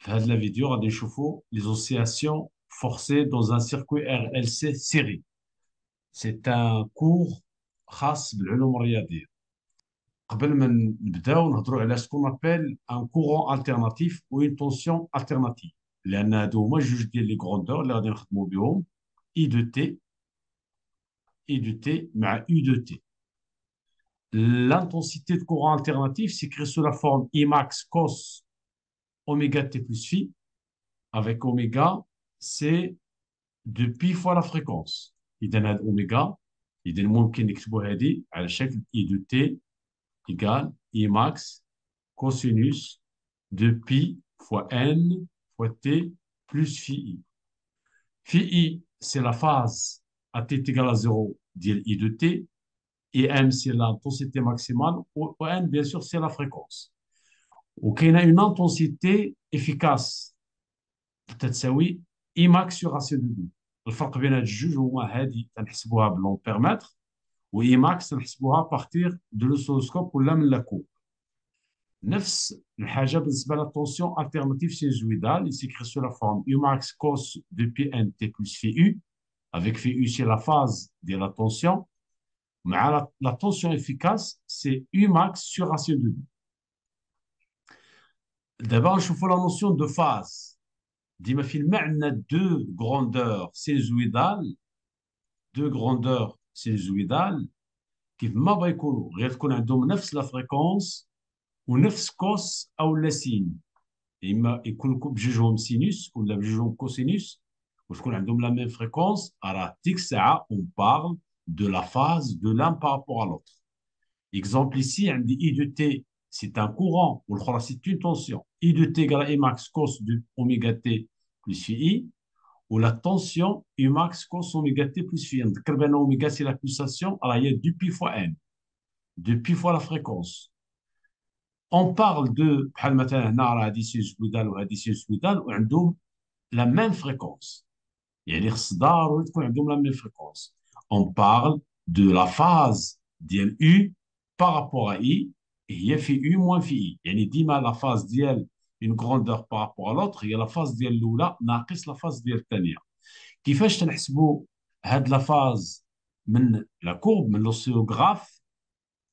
في هذه la vidéo غادي نشوفوا les oscillations forcées dans un circuit RLC série. C'est un cours خاص بالعلوم الرياضية. قبل ما نبداو نهضروا على ce qu'on appelle un courant alternatif ou une tension alternative. لأن هادو هما جوج ديال لي غروندور اللي غادي نخدموا بهم I de T مع U de T. L'intensité de courant alternatif s'écrit sous la forme I max cos oméga T plus phi avec oméga c'est de pi fois la fréquence. إذا هاد أوميغا إذا ممكن نكتبوا هذه على شكل I de T égale I max cosinus de pi fois n fois T plus phi I. Phi I, c'est la phase à T égale à 0 d'I de T et M, c'est l'intensité maximale ou N, bien sûr, c'est la fréquence. وكاينه une intensité efficace تتساوي I max sur ratio de I. الفرق بين هاد الجوج هما هادي تنحسبوها بالامبيرمتر و اي ماكس تنحسبوها بارتير دو لوسوسكوب ولا من لاكوب. نفس الحاجه بالنسبه للطونسيون التيرناتيف سينوزويدال سيكري سو لا فورم يو ماكس كوس دو بي ان تي بلس في يو avec في يو سي لا فاز ديال لا طونسيون مع لا طونسيون افيكاس سي يو ماكس سور راسيون دو بي. دابا نشوفوا لا نوسيون دو فاز. ديما في الماء عندنا دو غروندور سينوزويدال كيف ما بغا يكونوا غير تكون عندهم نفس لا فريكونس ونفس كوس او لا سين. اما يكون بجوجهم سينوس ولا بجوجهم كوسينوس وتكون عندهم لا ميم فريكونس. راه ديك الساعه اون بارل دو لا فاز دو لان بارابور ا لوتر. اكزومبل ici عندي اي دو تي سي ان كورون والاخرى سي اون تونسيون. اي دو تي égale اي ماكس كوس دو اوميغا تي بلس في اي ولا تونسيون اي ماكس كوس اوميغا تي بلس في ان. نذكر بان اوميغا سي لا بولساسيون راه هي دو بي فوا ان دو بي فوا لا فريكونس. اون بارل دو بحال مثلا هنا راه هادي سينوسويدال وهادي سينوسويدال وعندهم لا ميم فريكونس يعني خص ضروري تكون عندهم لا ميم فريكونس. اون بارل دو لا فاز ديال U بارابور ا I هي في U موان في I. يعني ديما لا فاز ديال اون غروندور بارابور ا لوتر هي لا فاز ديال الاولى ناقص لا فاز ديال الثانيه. كيفاش تنحسبوا هاد لا فاز من لا كورب من لوسيوغراف؟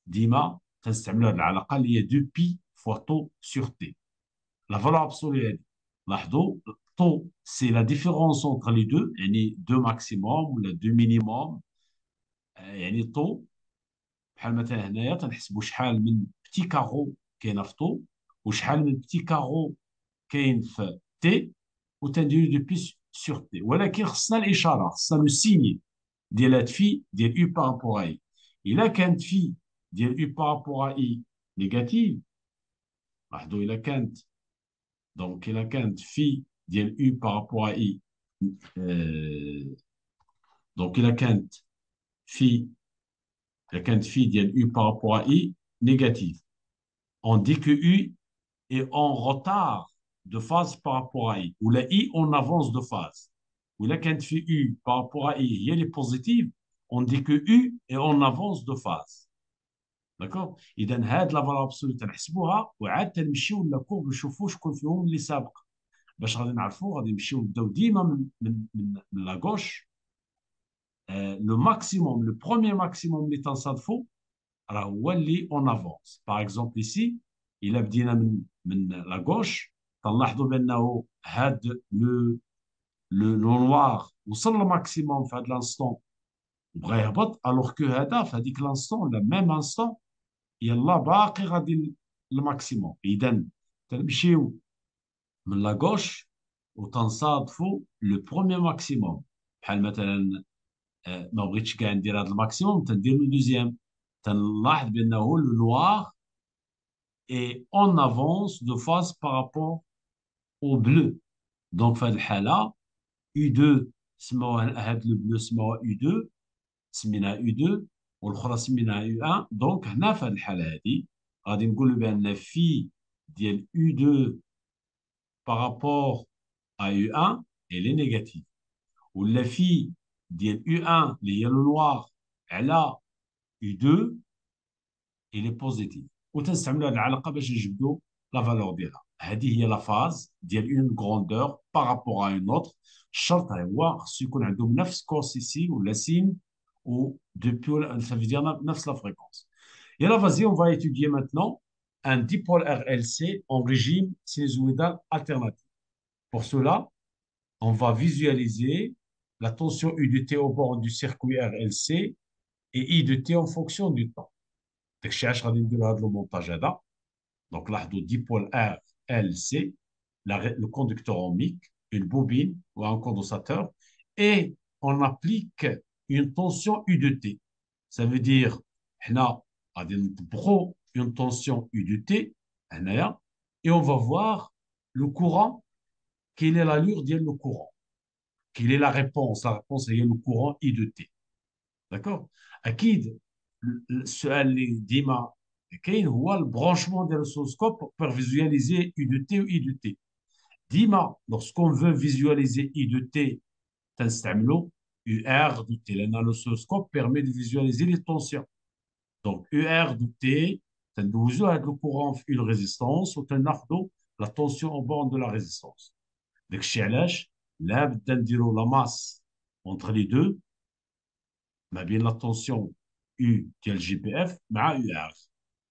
ديما تنستعملوا هاد العلاقه اللي هي دو بي فوا طو سور تي. لا فالور ابسولي هادي لاحظوا طو سي لا ديفيرونس اونتر لي دو يعني دو ماكسيموم ولا دو مينيموم. يعني طو بحال مثلا هنايا تنحسبوا شحال من بتي كارو كاينه في طو وشحال من بتي كارو كاين في تي وتنديروا دو بي سور تي. ولكن خصنا الاشاره خصنا لو سيني ديال هاد في ديال يو بارابور اي. الا كانت في ديال يو بارابور اي نيجاتيف لاحظوا الا كانت دونك الا كانت في ديال يو بارابور اي دونك في الا كانت في ديال يو بارابور اي نيجاتيف on dit que U est en retard de phase par rapport à I, ou la I en avance de phase. Ou là, quand tu U par rapport à I, il est positive, on dit que U est en avance de phase. D'accord? إذا هاد لا فالور ابسولو تنحسبوها وعاد تنمشيو لكورب نشوفوا شكون فيهم اللي سابق. باش غادي نعرفوا غادي نمشيو نبداو ديما من لا غوش. لو ماكسيموم لو بروميير ماكسيموم اللي تنصادفوا راه هو اللي اون افونس. باغ اكزومبل ايسي الا بدينا من لا غوش تنلاحظوا بانه هاد لو نوار وصل للماكسيموم في هاد لانستون وبغى يهبط الوغ كو هذا في هذيك لانستون لا ميم انستون يلا باقي غادي للماكسيموم. اذا تنمشيو من لا غوش وتنصادفوا لو بروميير ماكسيموم. بحال مثلا ما بغيتش كاع ندير هذا الماكسيموم تندير لو دوزيام. تنلاحظ بانه لو نوار et en avance de phase par rapport au bleu. Donc, في هذه الحالة U2 سموها هاد البلو سموها U2 سميناها U2 والأخرى سميناها U1. دونك هنا في هذه الحالة هذه غادي نقولوا بأن في ديال U2 par rapport à U1 elle est négative ولا في ديال U1 اللي هي لو نوار على U2 il est positif. وتنستعملوا هذه العلاقة باش نجبدوا لا فالور ديالها. هذه هي لا فاز ديال اون غروندور بارابور ا اون اوتر. الشرط هو خصو يكون عندهم نفس كوس سي ولا سين ou depuis, ça veut dire la fréquence. Et là, vas-y, on va étudier maintenant un dipôle RLC en régime sinusoïdal alternatif. Pour cela, on va visualiser la tension U de T au bord du circuit RLC et I de T en fonction du temps. Donc, le montage là. Donc, là, le dipôle RLC, le conducteur ohmique, une bobine ou un condensateur, et on applique une tension U de T. Ça veut dire, on a une tension U de T, et on va voir le courant, quelle est l'allure de le courant, quelle est la réponse. La réponse est le courant I de T. D'accord? أكيد السؤال اللي ديما كاين هو البرانشمون ديال السوسكوب pour visualiser U de T ou I de T. ديما lorsqu'on veut visualiser I de T تنستعملوا UR de T لأن l'oscilloscope permet de visualiser les tensions. Donc UR de T تندوزو هذا الكورون في une résistance وتناخذوا la tension au bord de la résistance. داكشي علاش لا بد نديروا la masse entre les deux ما بين la tension U ديال جي بي اف مع UR.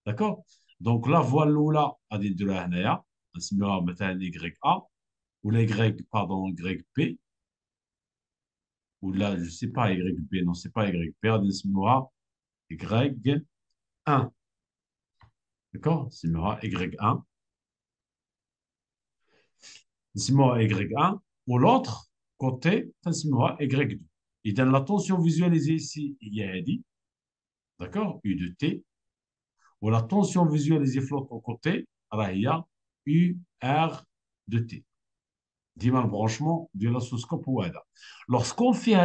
D'accord? Donc la voie الاولى غادي نديروها هنايا نسميوها مثلا YA ولا Y pardon YP ou là, je ne sais pas YB, non, c'est pas YB, نسموها Y1. D'accord? نسموها Y1. نسموها Y1. Ou l'autre côté, نسموها Y2. إذا la tension visualisée ici, هي هذه. D'accord? U de T. Ou la tension visualisée flotte au côté, راه هي UR de T. ديما البرانشمون ديال l'oscilloscope هو هذا. Lorsqu'on fait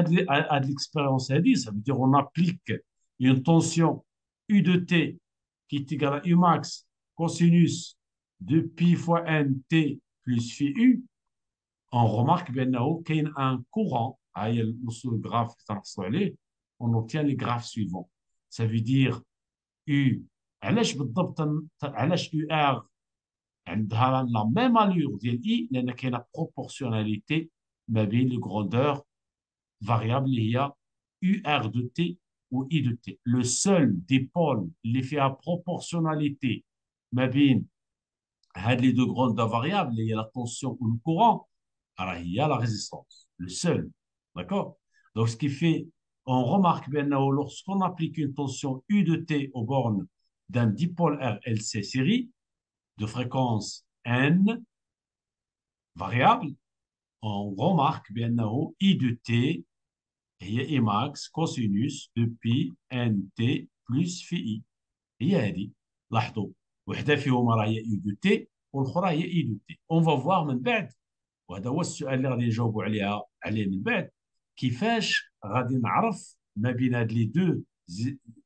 l'expérience هذه, ça veut dire on applique une tension U de T qui est égale à U max cosinus de pi fois n T plus phi U, on remarque بأنه كاين un courant, هاي le graphe qui تنحصلوا عليه, on obtient les graphes suivants. Ça veut dire U, علاش بالضبط علاش UR عندها لا ميم allure ديال اي لان كاينه بروبورسيوناليتي ما بين لي غروندور فاريابل اللي هي يو ار دو تي و اي دو تي. لو سول ديبول اللي فيها بروبورسيوناليتي ما بين هاد لي دو غروندور فاريابل اللي هي لا طونسيون و الكورون راه هي لا ريزيستانس لو سول. D'accord? Donc ce qui fait on remarque بانه lorsqu'on applique une tension U de T aux bornes d'un dipôle RLC série de fréquence n variable, on remarque بأنه I de T هي I max cosinus de pi nt plus phi I. هي هذه. لاحظوا وحده فيهم راه هي I de T والأخرى هي I de T. On va voir من بعد وهذا هو السؤال اللي غادي نجاوبوا عليه من بعد كيفاش غادي نعرف ما بين هاد لي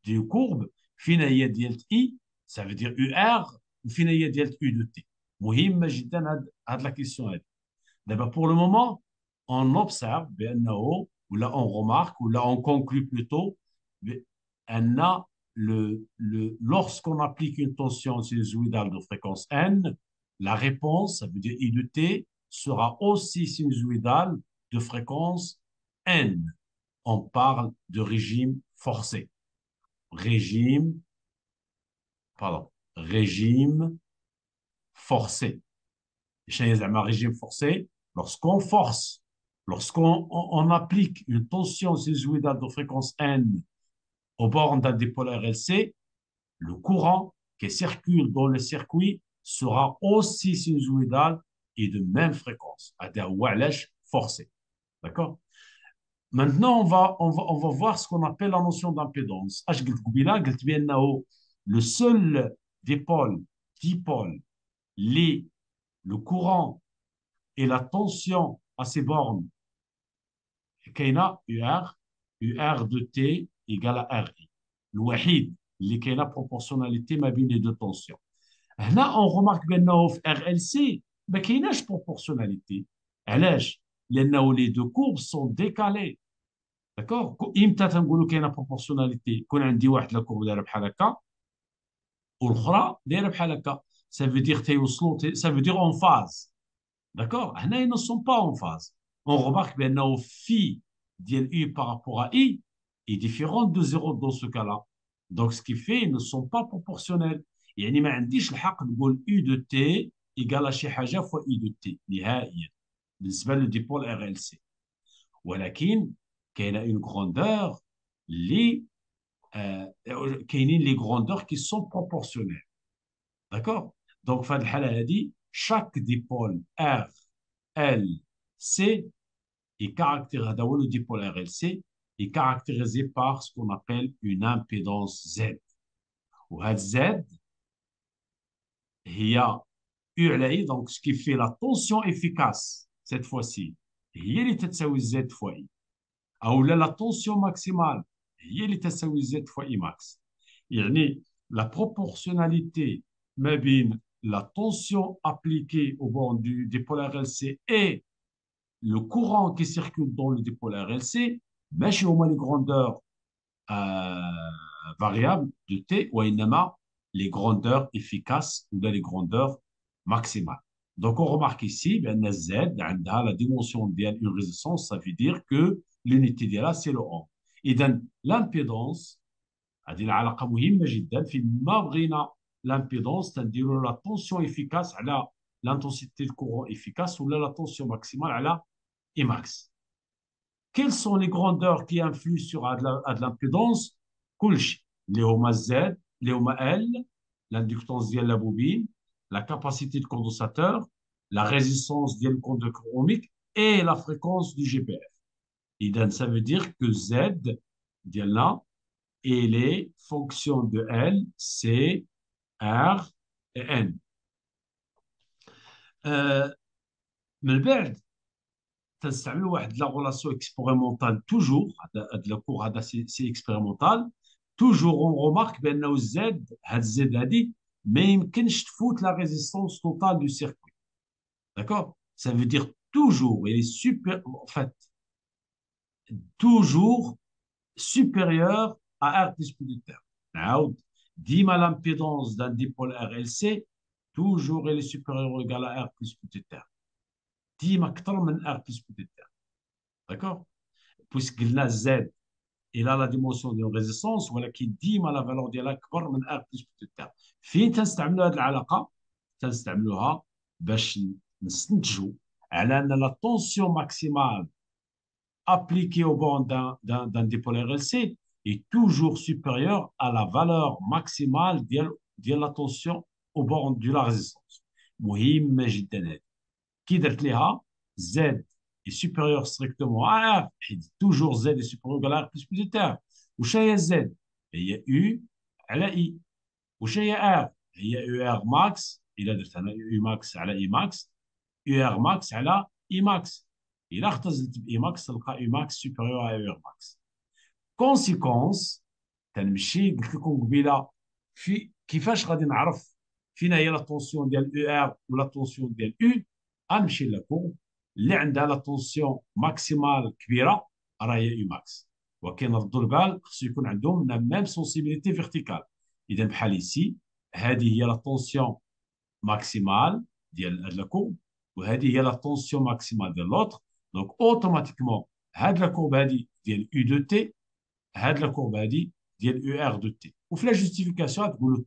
دو كورب فين هي ديال I ça veut dire UR وفين هي ديال U de T. مهمه جدا هاد لا كيسيون هادي. دابا pour le moment on observe بانه ولا on remarque ولا on conclut plutôt بان lorsqu'on applique une tension sinusoïdale de fréquence n, la réponse, ça veut dire I de t, sera aussi sinusoïdale de fréquence n. On parle de régime forcé. Régime, pardon, régime forcé. Un régime forcé, lorsqu'on force, lorsqu'on applique une tension sinusoïdale de fréquence n aux bornes d'un dipôle RLC, le courant qui circule dans le circuit sera aussi sinusoïdal et de même fréquence, c'est-à-dire forcé. D'accord? Maintenant, on va voir ce qu'on appelle la notion d'impédance. Le seul dipôle, le courant et la tension à ces bornes, كاينه UR de T égale à RI. الوحيد اللي كاينه بروبورسيوناليتي ما بين لي دو طونسيون. هنا اون رومارك بانه في RLC ما كايناش بروبورسيوناليتي. علاش؟ لانه لي دو كورب سون ديكالي. داكور؟ امتى تنقولوا كاينه بروبورسيوناليتي؟ يكون عندي واحد لا كورب دايره بحال هكا والاخرى دايره بحال هكا. Ça veut dire ça veut dire en phase. D'accord? هنا, ils ne sont pas en phase. On remarque que phi ديال U par rapport à I est différent de 0 dans ce cas-là. Donc, ce qui fait ils ne sont pas proportionnels. يعني ما عنديش الحق نقول U de T égale à شي حاجة fois I de T نهائيا بالنسبة للديبول RLC. ولكن كاينة une grandeur اللي كاينين les grandeurs qui sont proportionnelles. D'accord? Donc, في هذه الحالة هذه chaque dipôle R L C est caractérisé, هذا هو le dipôle RLC est caractérisé par ce qu'on appelle une impédance Z. وهذا Z هي U على I, donc ce qui fait la tension efficace cette fois-ci هي اللي تتساوي Z fois I. أو لا la tension maximale هي اللي تساوي Z fois I max. يعني la proportionnalité ما بين la tension appliquée au bord du dipôle RLC et le courant qui circule dans le dipôle RLC, ماشي هما les grandeurs variables de T, وإنما les grandeurs efficaces ou les grandeurs maximales. Donc on remarque ici بأن Z عندها la dimension ديال une résistance, ça veut dire que l'unité ديالها c'est le ohm. إذا l'impédance هذه العلاقة مهمة جدا في ما بغينا l'impédance تنديروا la tension efficace على l'intensité de courant efficace ولا la tension maximale على Emax. Quelles sont les grandeurs qui influent sur l'impédance? كلشي اللي هما Z, اللي هما L, l'inductance ديال la bobine, la capacité de condensateur, la résistance ديال le conducteur ohmique et la fréquence du GPF. إذا ça veut dire que Z ديالنا et les fonctions de L, C, R et N. من بعد تنستعملوا واحد لا غولاسيون اكسبيريمونتال توجور هذا الكور هذا سي اكسبيريمونتال توجور اون رومارك بانه الزد هاد الزد هادي ما يمكنش تفوت لا ريزيستونس توتال دو سيركوي داكور ça veut dire toujours il est super en fait toujours supérieur à R plus plus de terre نعاود ديما l'impédance d'un dipôle RLC toujours il est supérieur ou égal à R plus plus de terre ديما اكثر من R plus plus de terre. D'accord? Puisque la Z, il a la dimension de résistance, ولكن ديما la valeur ديالها أكبر من R plus petit terme. فين تنستعملوا هذه العلاقة؟ تنستعملوها باش نستنتجوا على أن la tension maximale appliquée au bord d'un dipôle RLC est toujours supérieure à la valeur maximale ديال la tension au bord de la résistance. مهمة جدا هذه. كي درت ليها Z est supérieur strictement à R, toujours Z est supérieur à R plus plus de R. وش هي Z؟ هي U على I. وش هي R؟ هي UR max إلا درت أنا U max على I max UR max على I max. إلا اختزلت ب I max تلقى U max supérieur à UR max. Conséquence تنمشي قلت لكم قبيله في كيفاش غادي نعرف فين هي لا طونسيون ديال UR ولا طونسيون ديال U. غنمشي لكم اللي عندها لا طونسيون ماكسيمال كبيره راه هي اي ماكس وكاين ردوا البال خصو يكون عندهم لا ميم سونسيبيليتي فيرتيكال. اذا بحال ايسي هذه هي لا طونسيون ماكسيمال ديال هاد لاكورب وهذه هي لا طونسيون ماكسيمال ديال لوطر. دونك اوتوماتيكمون هاد لاكورب هادي ديال يو دو تي هاد لاكورب هادي ديال يو ار دو تي. وفي لا جوستيفيكاسيون تقولوا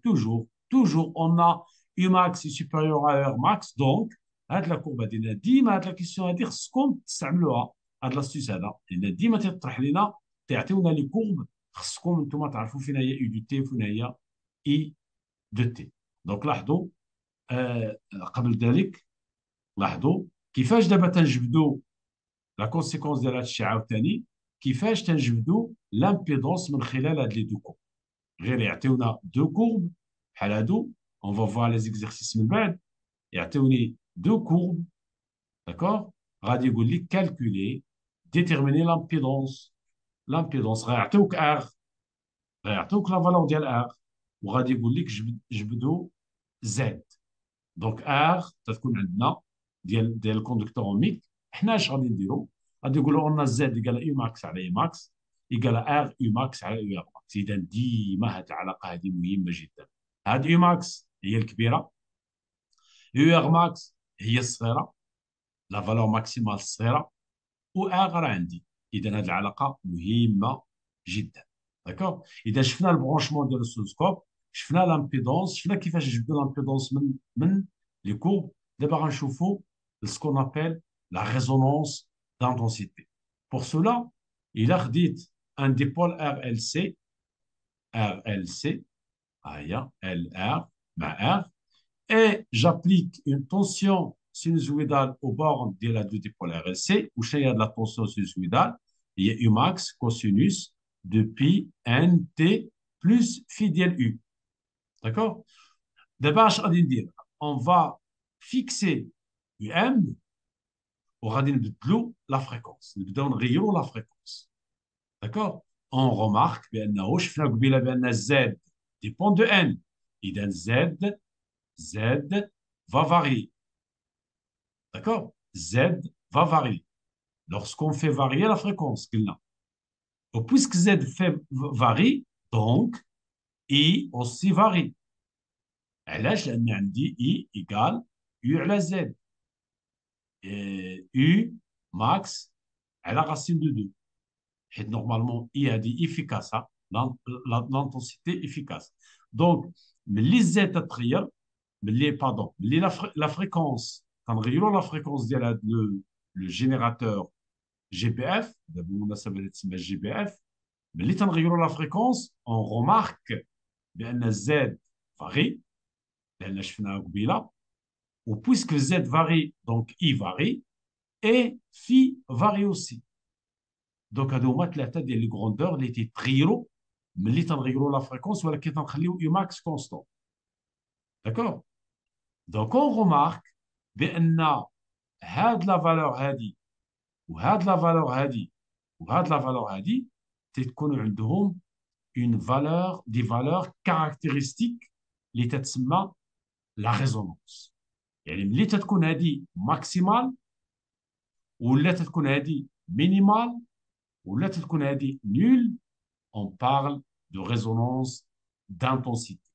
توجور اون ا يو ماكس سوبيريور ا ار ماكس دونك هاد لا كوربه ديالنا ديما هاد لا كيسيون هادي خصكم تستعملوها. هاد لاستيس هذا لان ديما تيطرح لنا تعطيونا لي كورب خصكم نتوما تعرفوا فين هي اي دو تي وفين هي اي دو تي. دونك لاحظوا قبل ذلك لاحظوا كيفاش دابا تنجبدوا لا كونسيكونس ديال هاد الشيء عاوتاني كيفاش تنجبدوا لامبيدونس من خلال هاد لي دو كورب. غير يعطيونا دو كورب بحال هادو اون فوا فوار لي زيكزارسيس من بعد يعطيوني دو كورب d'accord غادي يقول لك كالكولي ديتيرميني لامبيدونس غيعطيوك ار غيعطيوك لا فالور ديال ار وغادي يقول لك جبدوا زد. دونك ار تكون عندنا ديال الكوندكتور اوميك. حنا اش غادي نديرو؟ غادي نقولوا ان زد يقال اي ماكس على اي ماكس يقال ار يو ماكس على يو ار ماكس. اذا ديما هاد العلاقه هذه مهمه جدا. هاد يو ماكس هي الكبيره يو ار ماكس هي الصغيره، لا فالور ماكسيمال الصغيره، و ار راه عندي. اذا هذه العلاقه مهمه جدا. داكوغ. اذا شفنا البرونشمون ديال السوسكوب، شفنا لامبيدونس، شفنا كيفاش نجبدوا لامبيدونس من لي كورب. دابا غنشوفوا سكون ابل لا ريزونونس d'intensité. Pour cela, il a خديت un dipôle RLC، RLC، هيا LR مع R، et j'applique une tension sinusoïdale au bord de la 2 dipôle RLC, où il y a de la tension sinusoïdale, il y a Umax cosinus de pi NT plus phi dièle U. D'accord? D'abord, on va fixer UM au radin de la fréquence. Nous allons la fréquence. D'accord? On remarque bien Z dépend de N. Et Z va varier. D'accord? Z va varier. Lorsqu'on fait varier la fréquence, puisque Z varie, donc I aussi varie. علاش؟ لأن عندي I égale U على Z. Et U max على racine de 2. Et normalement, I a dit efficace, hein, l'intensité efficace. Donc, les Z attrières, pardon, la fréquence, quand on la fréquence de le générateur GPF, d'abord ça veut dire GPF, mais quand on la fréquence, on remarque que Z varie, لأن شفناها قبيلة، ou puisque Z varie, donc I varie, et phi varie aussi. Donc هادو هما ثلاثه ديال لي غروندور اللي تيتغيروا ملي تنغيروا لا فريكونس، ولكن تنخليو اي ماكس كونستون. داكوغ. دونك اون رومارك بان هاد لا فالور هادي وهاد لا فالور هادي وهاد لا فالور هادي تتكون عندهم اون فالور، دي فالور كاركتيرستيك اللي تتسمى لا ريزونانس. يعني ملي تتكون هادي ماكسيمال ولا تتكون هادي مينيمال ولا تتكون هادي نول، on parle de résonance d'intensité.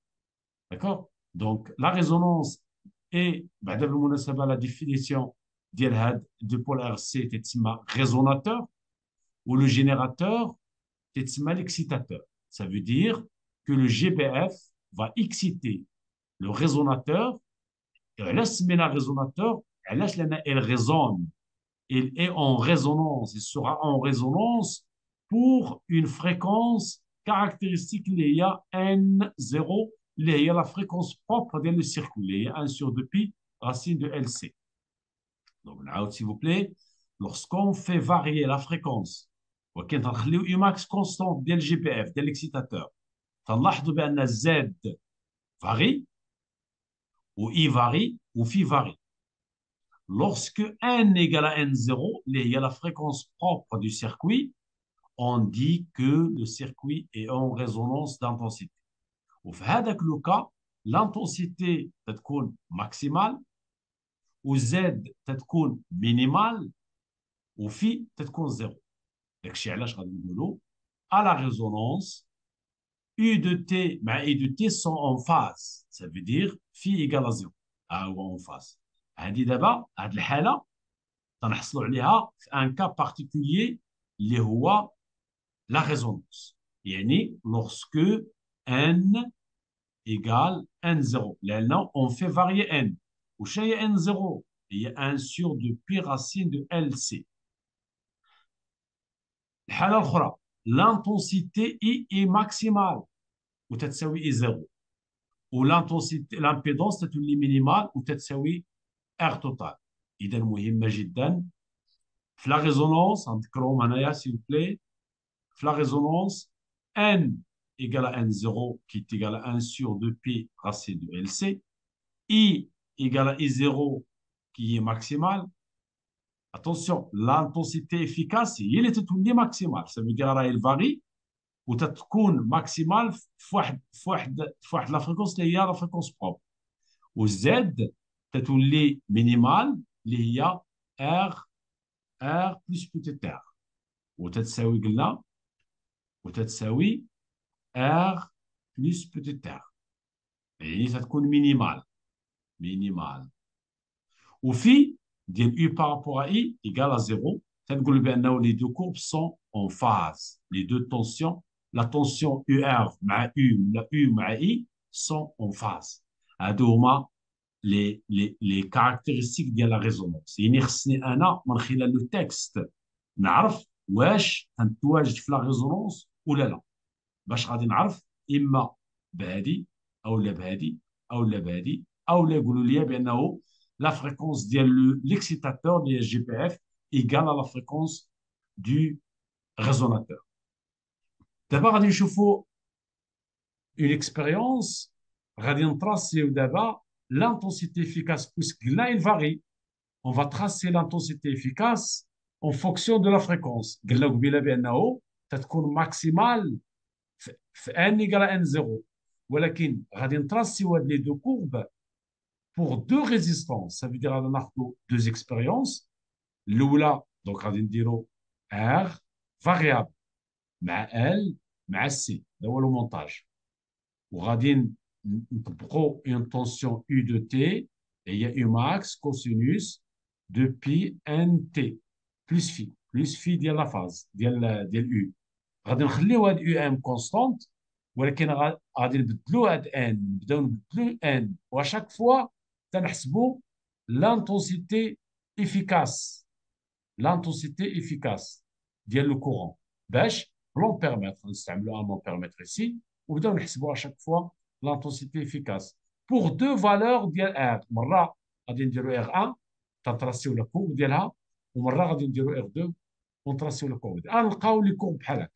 D'accord? Donc, la résonance est, la définition de pôle RC est résonateur, ou le générateur est l'excitateur. Ça veut dire que le GBF va exciter le résonateur, et la résonateur, elle résonne. Il est en résonance, il sera en résonance pour une fréquence caractéristique, il y a N0, il y a la fréquence propre du circuit, il y a 1 sur 2 pi racine de LC. Donc, s'il vous plaît, lorsqu'on fait varier la fréquence, وكان تنخليو Umax constant ديال الجي بي اف ديال l'excitateur, تنلاحظوا بان Z varie, ou I varie, ou phi varie. Lorsque n égale à n0, il y a la fréquence propre du circuit, on dit que le circuit est en résonance d'intensité. Au le cas, l'intensité تتكون maximale, ou Z تتكون minimale, ou phi تتكون zéro. داكشي علاش غادي نقولوا à la résonance U de T et U de T sont en phase. Ça veut dire phi égale à 0. هو en phase. هذه دابا هذه الحالة تنحصلوا عليها في ان كا بارتيكولير اللي هو لا ريزونانس. يعني lorsque n égale n0 لان on fait varier n. وش هي n0؟ هي 1 sur 2 pi racine de LC. الحالة الأخرى l'intensité I est maximale وتتساوي I 0، والانتونسيتي لامبيدونس تتولي مينيمال وتتساوي R توتال. إذا مهمة جدا في لا ريزونانس، نذكرهم هنايا s'il vous plaît. في la résonance, n égale à n0 qui est égal à 1 sur 2 pi racine de LC, I égale à I0 qui est maximal. Attention, l'intensité efficace, il est tout maximal. Ça veut dire qu'elle varie ou تكون maximale في la fréquence اللي هي la fréquence propre. و Z تتولي minimal اللي هي R plus petit r. وتتساوي قلنا وتتساوي R plus petit r. يعني تتكون مينيمال. مينيمال. وفي ديال U par rapport à I égale à 0. تنقول بأنه les deux courbes sont en phase. Les deux tensions, la tension UR مع U, la U مع I sont en phase. هادو هما les caractéristiques ديال la résonance. يعني خصني أنا من خلال لو تكست نعرف واش تنتواجد في لا ريزونونس ولا لا، باش غادي نعرف اما بهادي او لا بهادي او لا بهادي او لا يقولوا لي بانه لا فريكونس ديال ليكسيتاتور ديال الجي بي اف ايكال لا فريكونس دو ريزوناتور. دابا غادي نشوفوا اون اكسبيريونس، غادي نتراسيو دابا l'intensité efficace puisque là il varie. On va tracer l'intensité efficace en fonction de la fréquence. قلنا قبيله بانه تتكون ماكسيمال في ان ايكال ان زيرو، ولكن غادي نتراسيو هاد لي دو كورب بور دو ريزيستونس. ça veut dire غادي ناخذوا دو اكسبيريونس. الاولى دونك غادي نديرو ار فاريابل مع ال مع سي، هذا هو لو مونتاج. وغادي نطبقوا اون طونسيون يو دو تي هي يو ماكس كوسينوس دو بي ان تي بلس في ديال لا فاز ديال يو. غادي نخليو هاد يو ام كونستونت، ولكن غادي نبدلو هاد ان، نبداو نبدلو ان، واشاك فوا تنحسبوا لانتونسيتي افيكاس، لانتونسيتي افيكاس ديال لو كورون، باش بلون بيرميتر نستعملوا ان مون بيرميتر سي، ونبداو نحسبوا اشاك فوا لانتونسيتي افيكاس بور دو فالور ديال ار. مره غادي نديرو ار 1 تنتراسيو لا كورب ديالها، ومره غادي نديرو ار 2 ونتراسيو لا كورب ديالها. نلقاو لي كورب بحال هكا.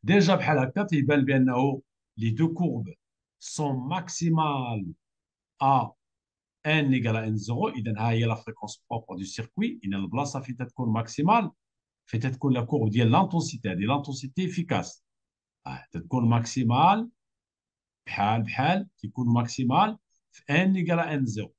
ديجا بحال هكا تيبان بانه لي دو كورب سون ماكسيمال ا ان ايكال ان زيرو. اذا ها هي لا فريكونس بروبر دو سيركوي. ان البلاصه فين تتكون ماكسيمال فين تتكون لا كورب ديال لانتونسيتي، هذه لانتونسيتي افيكاس تتكون ماكسيمال بحال تيكون ماكسيمال في ان ايكال ان زيرو.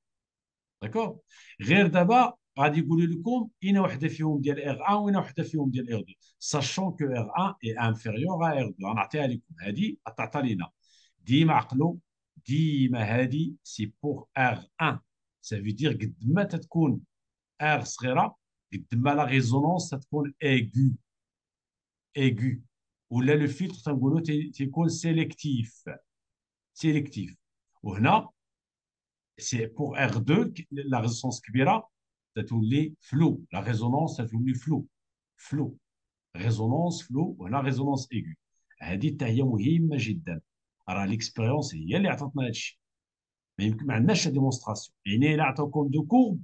داكوغ. غير دابا غادي يقولوا لكم اين وحده فيهم ديال ار 1 وين وحده فيهم ديال ار 2، ساشون كو ار 1 اي انفيريور ا ار 2. غنعطيها لكم هذه تعطى لينا. ديما عقلوا ديما هذه سي بور ار 1. سافي دير قد ما تتكون ار صغيره قد ما لا ريزونونس تتكون ايغو، ايغو. ولا لو فيلتر تنقولوا تيكون سيليكتيف، سيليكتيف. وهنا سي بور ار 2 لا ريزونانس كبيره تتولي فلو، لا ريزونانس تتولي فلو، فلو ريزونانس فلو. وهنا ريزونانس ايغو. هذه حتى هي مهمه جدا. راه ليكسبيريونس هي اللي عطاتنا هذا الشيء. ما يمكن ما عندناش ديمونستراسيون. يعني الا عطاوكم دو كورب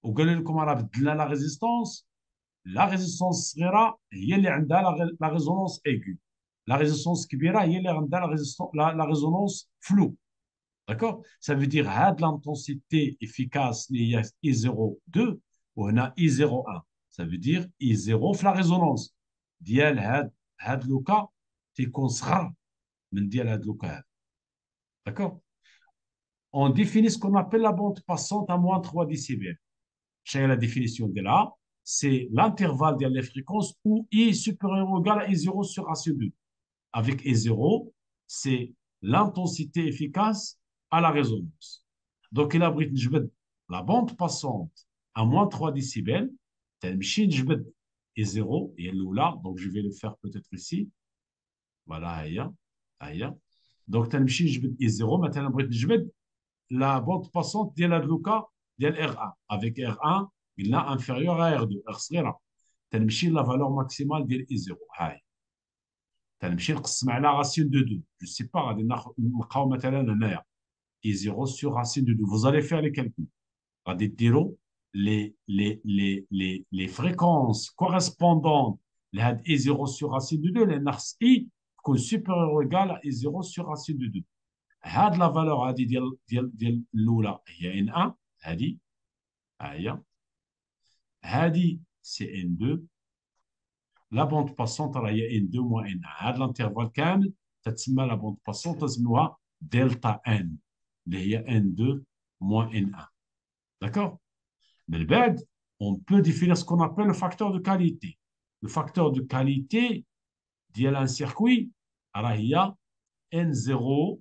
وقالوا لكم راه بدلنا لا ريزيستونس، لا ريزيستونس الصغيره هي اللي عندها لا ريزونانس ايغو، لا ريزيستونس الكبيره هي اللي عندها لا ريزونانس فلو. D'accord? Ça veut dire had l'intensité efficace il y a I02 ou on a I01. Ça veut dire I0 في la résonance. ديال هاد لوكا تيكون صغر من ديال هاد لوكا هاد. D'accord? On définit ce qu'on appelle la bande passante à moins 3 décibels. Chez la définition de là, c'est l'intervalle des fréquences où I est supérieur ou égal à I0 sur AC2. Avec I0, c'est l'intensité efficace à la résonance. Donc, il abrite la bande passante à moins 3 décibels. Et 0 et là, donc je vais le faire peut-être ici. Voilà, aïe, aïe. Donc, et 0, maintenant, la bande passante de la Luca de R1. Avec R1, il est inférieur à R2. R0. La valeur maximale de I0. Aïe. تنمشي نقسم على راسين دو 2. جو سي با غادي نلقاو مثلا هنايا اي 0 سور راسين دو 2. فوز الي فير لي كالكول. غادي ديروا لي فريكونس كوريسبوندون لهاد اي 0 سور راسين دو 2 لان خص اي تكون سوبيريور او ايكال اي 0 سور راسين دو 2. هاد لا فالور هادي ديال الاولى هي ان 1. هادي ها هي، هادي سي ان 2. لا بوند باسونت راه هي ان 2 موان ان 1. هذا الانترفال كامل تتسمى لا بوند باسونت، تسموها دلتا ان اللي هي ان 2 موان ان 1. داكور. من بعد on peut définir ce qu'on appelle le facteur de qualité. Le facteur de qualité ديال ان سيركوي راه هي n0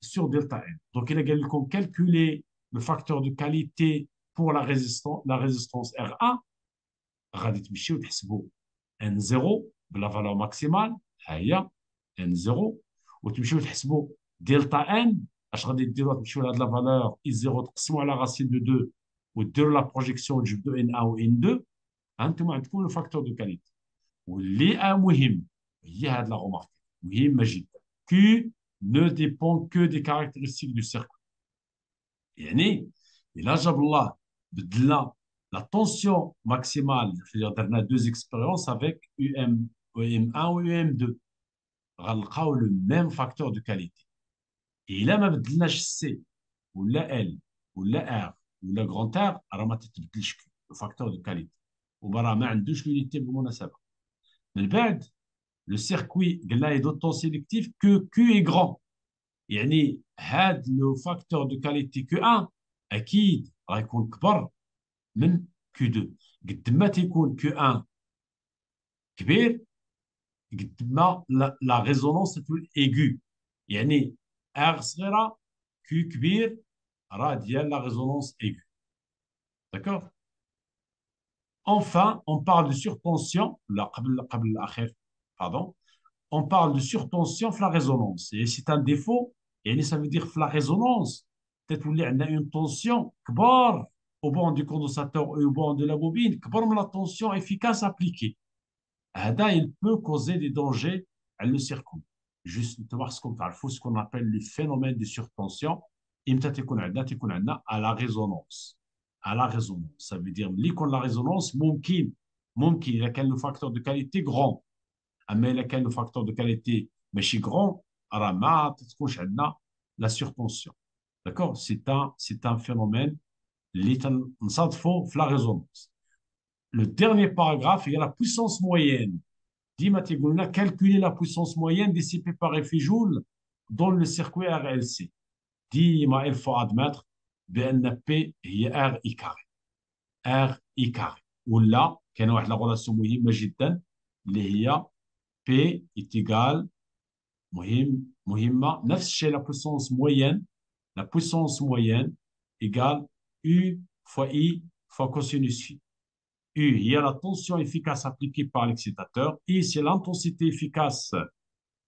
sur delta n. Donc il a قال لكم calculer le facteur de qualité pour la résistance R1, غادي تمشيو تحسبوا N0 بلا فالور ماكسيمال، ها هي N0، وتمشيو تحسبوا دلتا N. اش غادي ديروا؟ تمشيو لهاد لا فالور I0 تقسموا على راسين دو 2 وديروا لا بروجيكسيون تجبدوا N1 و N2. انتم عندكم لو فاكتور دو كاليتي. واللي مهم هي هاد لا غومارك مهمه جدا. Q ne dépend que des caractéristiques du circuit. يعني إلا جاب الله بدلنا la tension maximale, c'est-à-dire qu'on a deux expériences avec UM1 ou UM2, غنلقاو le même facteur de qualité. Et إلا ما بدلناش C ولا L ولا R ولا grand R راه ما تتبدلش le facteur de qualité، وراه ما عندوش l'unité بالمناسبة. من بعد le circuit قلنا est d'autant sélectif que Q est grand. يعني هاد لو فاكتور دو كاليتي كيو 1 اكيد غيكون كبر من كيو 2. قد ما تيكون كيو 1 كبير قد ما لا ريزونونس تكون ايغو. يعني ار صغيره كيو كبير راه ديال لا ريزونونس ايغو. داكور. Enfin, on parle de surtension, là, قبل الأخير, pardon, on parle de surtension في la résonance. Et c'est un défaut, et ça veut dire que la résonance, peut-être qu'il y a une tension كبار au bord du condensateur et au bord de la bobine, كبار من la tension efficace appliquée. هذا il peut causer des dangers à le circuit. Juste ce qu'on appelle les phénomènes de surtension. إمتى تكون عندنا à la résonance. À la résonance, ça veut dire اللي يكون la résonance ممكن إذا كان le facteur de qualité grand. اما الا كان لو فاكتور دو كاليتي ماشي غران راه ما تكونش عندنا لا سورتونسيون. داكور. سي ان فينومين اللي تنصادفوا في لا ريزونونس. لو ديرني باراغراف هي لا بويسونس موين. ديما تيقول لنا كالكولي لا بويسونس موين دي سي بي بار اف جول دون لو سيركوي ار ال سي. ديما il faut admettre بان بي هي ار اي كاري. ار اي كاري. ولا كاينه واحد لا غولاسيون مهمه جدا اللي هي P est égal, مهمة نفس الشيء la puissance moyenne égale U fois I fois cosinus phi. U, il y a la tension efficace appliquée par l'excitateur. I, c'est l'intensité efficace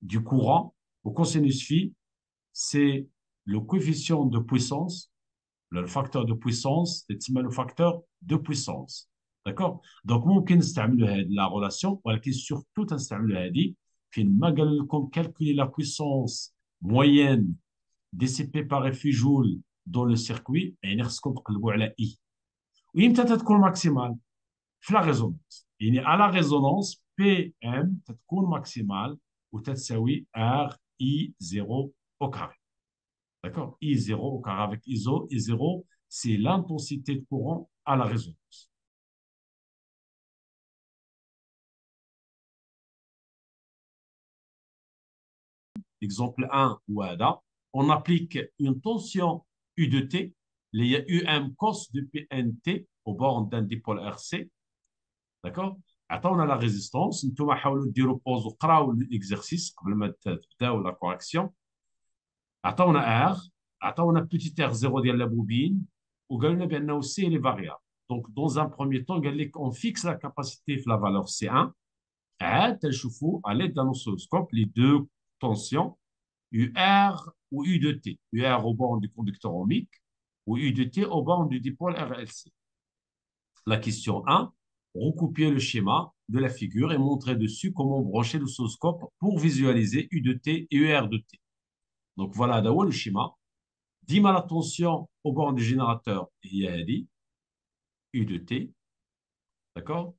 du courant. Au cosinus phi, c'est le coefficient de puissance, le facteur de puissance, c'est le facteur de puissance. D'accord. Donc ممكن نستعملوا هذه la relation ولكن surtout نستعملوا هذه فين ما قال لكم calculer la puissance moyenne dissipée par F joule dans le circuit. يعني خصكم تقلبوا على I. وإمتى تتكون ماكسيمال؟ في la résonance. يعني à la résonance PM تتكون ماكسيمال وتتساوي RI0 au carré. D'accord. I0 au carré avec ISO. I0, c'est l'intensité de courant à la résonance. Exemple 1 ou ADA, on applique une tension U de T, il y a UM cos de PNT au bord d'un dipôle RC. D'accord. On a la résistance. Nous allons dire pause ou l'exercice قبل ما تبداو la correction. On a R, on a petit R0 de la bobine, ou on a aussi les variables. Donc, dans un premier temps, on fixe la capacité de la valeur C1. À l'aide d'un oscilloscope, les deux tensions, UR ou U de T. UR au bord du conducteur ohmique ou U de T au bord du dipôle RLC. La question 1, recopier le schéma de la figure et montrer dessus comment brancher l'oscilloscope pour visualiser U de T et UR de T. Donc voilà d'abord le schéma. Dima la tension au bord du générateur, il y a U de T. D'accord.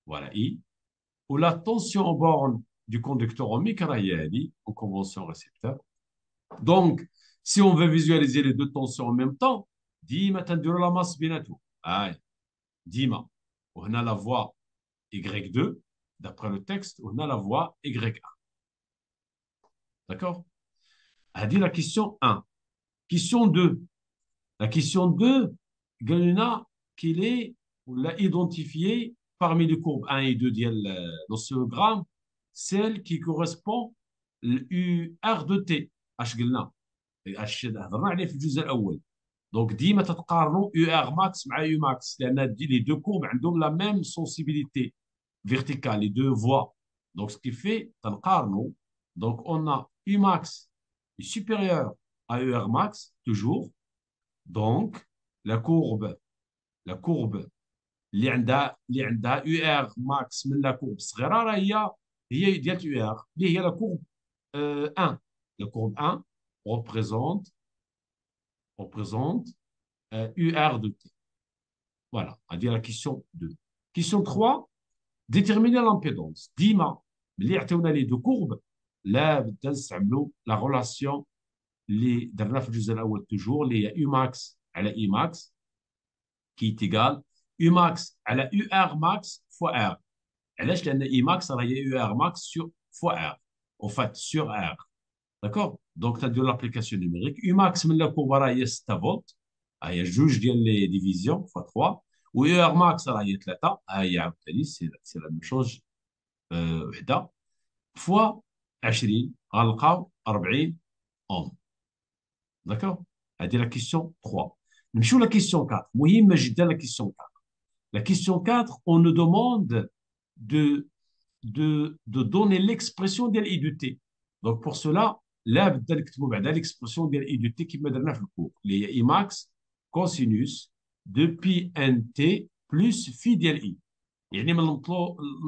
Voilà I. Ou la tension au bord du conducteur ohmique, il y a en convention récepteur. Donc, si on veut visualiser les deux tensions en même temps, dima تنديروا la masse بيناتهم. Dima. On a la voie Y2, d'après le texte, on a la voie Y1. D'accord. A dit la question 1. Question 2. La question 2, Galena, qu'il est, on l'a identifié parmi les courbes 1 et 2 de l'oscillogramme, celle qui correspond au R de T. اش قلنا؟ هضرنا عليه في الجزء الاول. دونك ديما تتقارنوا يو ار ماكس مع يو ماكس لان لي دو كورب عندهم لا ميم سونسيبيليتي فيرتيكال لي دو فوا. دونك سكي في تنقارنوا. دونك اون ا يو ماكس supérieur à ER max toujours. Donc la courbe اللي عندها يو ار ماكس من لا كورب الصغيره راه هي ديال يو ار اللي هي لا كورب 1. La courbe 1 représente UR de T. Voilà, on va dire la question 2. Question 3, déterminer l'impédance. ديما ملي عطيونا لي دو كورب لا بد نستعملوا لا ريلاسيون اللي درنا في الجزء الاول توجور اللي هي يو ماكس على اي ماكس كي تيغال يو ماكس على يو ار ماكس فوا ار. علاش؟ لان اي ماكس راه هي يو ار ماكس سور فوا ار او فات سور ار. داكور. دونك تدير لابليكاسيون نيميريك يو ماكس من لا كورب راه هي 6 فولت، ها هي جوج ديال لي ديفيزيون فوا 3. و يو ار ماكس راه هي 3، ها هي عاوتاني سي لا ميم شوز وحده فوا 20 غنلقاو 40 اوم. داكور. هذه لا كيسيون 3. نمشيو لا كيسيون 4، مهمه جدا لا كيسيون 4. La question 4, on nous demande de donner l'expression de I de T. Donc, pour cela, là, بدنا نكتبوا بعدا l'expression de I de T كما درنا في الكور اللي هي I max cosinus de pi nt plus phi ديال I. يعني من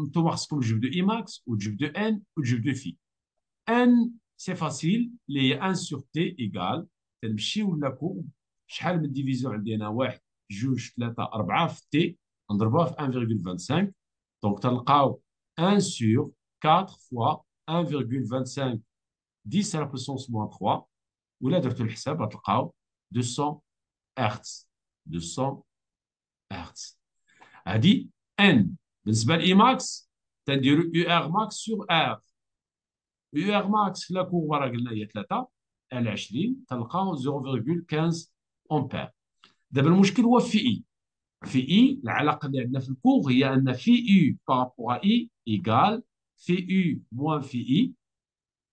انتم خصكم تجبدوا I max وتجبدوا N وتجبدوا phi. N c'est facile اللي هي 1 sur T égale تنمشيو لكم شحال من ديفيزيون عندي انا 1 2 3 4 في T نضربوها في 1,25. دونك تلقاو 1 sur 4 fois 1,25 10 à la puissance moins 3. ولا درتو الحساب غتلقاو 200 هرتز. 200 هرتز. هادي ان. بالنسبه لاي ماكس تنديرو يو ار ماكس سور ار. يو ار ماكس في لا كوربه راه قلنا هي 3 على 20 تلقاو 0,15 امبير. دابا المشكل هو في اي. في اي العلاقه اللي عندنا في الكور هي ان في يو بارابور اي ايكال في يو موان في اي.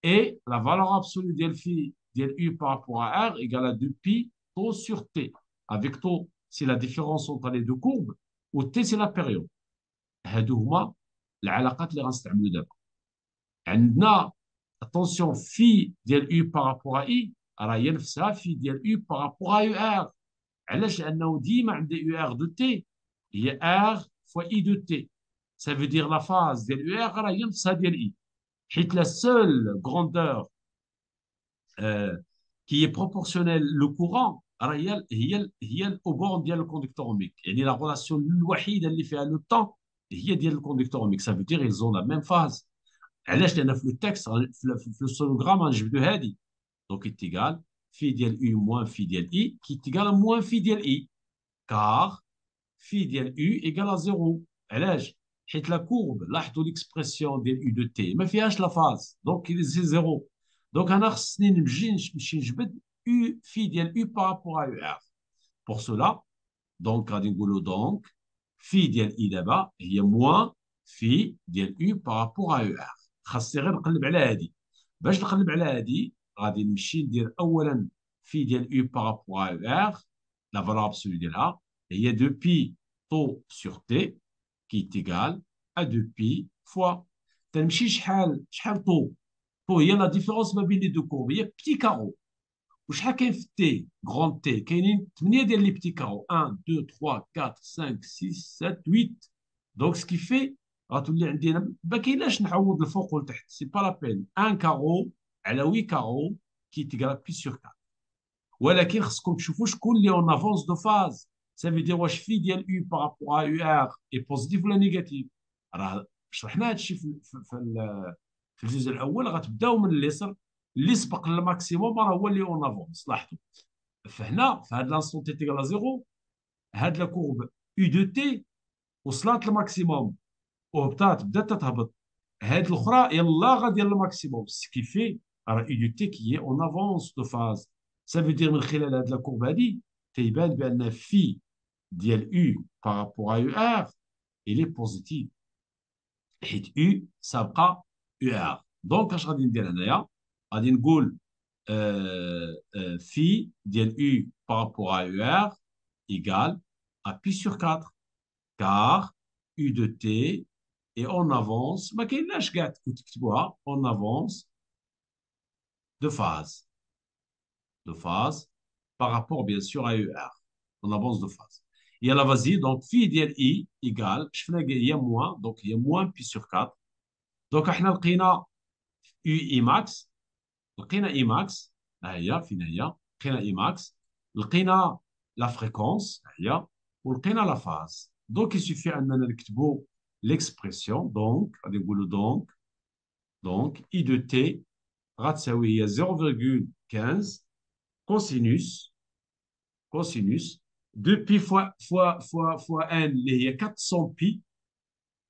Et la valeur absolue de phi de U par rapport à R égale à 2pi tau sur T. Avec tau, c'est la différence entre les deux courbes, ou T, c'est la période. هادو هما العلاقات اللي غنستعملوا دابا. عندنا attention phi ديال U par rapport à I راه هي نفسها phi ديال U par rapport à UR. علاش؟ لأنه ديما عند UR de T هي R fois I de T. Ça veut dire la phase ديال UR راه هي نفسها ديال I. حيت la seule grandeur qui est proportionnel le courant هي au bord ديال الكوندكتور اوميك. يعني la relation الوحيده اللي فيها le temps هي ديال الكوندكتور اوميك. ça veut dire ils ont la même phase. علاش؟ لان في التكست في السونوغرام غنجبدوا هذه. دونك يتيغال في ديال يو موان في ديال اي كي يتيغال موان في ديال اي كار في ديال يو ايكال زيرو. علاش؟ حيت لا كورب لاحظوا ليكسبرسيون ديال يو دو تي ما فيهاش لا فاز دونك سي زيرو. دونك انا خصني نمشي نجبد يو في ديال يو بارابور ا يو ار. بور سولا دونك غادي نقولوا دونك في ديال اي دابا هي موان في ديال يو بارابور ا يو ار. خاصني غير نقلب على هادي. باش نقلب على هادي غادي نمشي ندير اولا في ديال يو بارابور ا يو ار لا فالور ابسولو ديالها هي 2 بي tau sur T qui est égal à 2pi fois. تنمشي شحال طو. طو هي لا ديفيرونس ما بين لي دو كورب هي بتي كارو. وشحال كاين في تي غران تي؟ كاينين 8 ديال لي بتي كارو 1 2 3 4 5 6 7 8. دونك سكي في غتولي عندي انا ما كايناش نعوض الفوق والتحت سي با لا بين 1 كارو على 8 كارو كي تيغال بي سور 4. ولكن خصكم تشوفوا شكون اللي اون افونس دو فاز. Ça veut dire واش في ديال يو بارابور ا يو ار اي بوزيتيف ولا نيجاتيف. راه شرحنا هذا الشيء في الجزء الاول. غتبداو من اليسر اللي سبق للماكسيموم راه هو اللي اون افونس. لاحظوا فهنا في هذا لانستون تي تيغال زيرو هاد لا كورب يو دو تي وصلت للماكسيموم بدات تهبط. هاد الاخرى يلا غادي للماكسيموم سكيفي راه يو دو تي كي اون افونس دو فاز. Ça veut dire من خلال هاد لا كورب هادي تيبان بان في ديال U par rapport à UR il est positif حيت U سابقه UR. دونك اش غادي ندير هنايا؟ غادي نقول phi ديال U par rapport à UR égale à pi sur 4, car U de T et on avance, ما كايناش كاع تكتبوها, on avance de phase, par rapport bien sûr à UR. On avance de phase. Il y a la vas-y, donc phi ديال I égale, il y a moins, donc il y a moins pi sur 4. Donc احنا لقينا U I max, لقينا I max, ها هي فين هي, لقينا I max, لقينا la fréquence, ها هي, ولقينا la phase. Donc il suffit أننا نكتبوا l'expression, donc غادي نقولوا donc I de T غتساوي هي 0,15 cosinus de pi fois n اللي هي 400 pi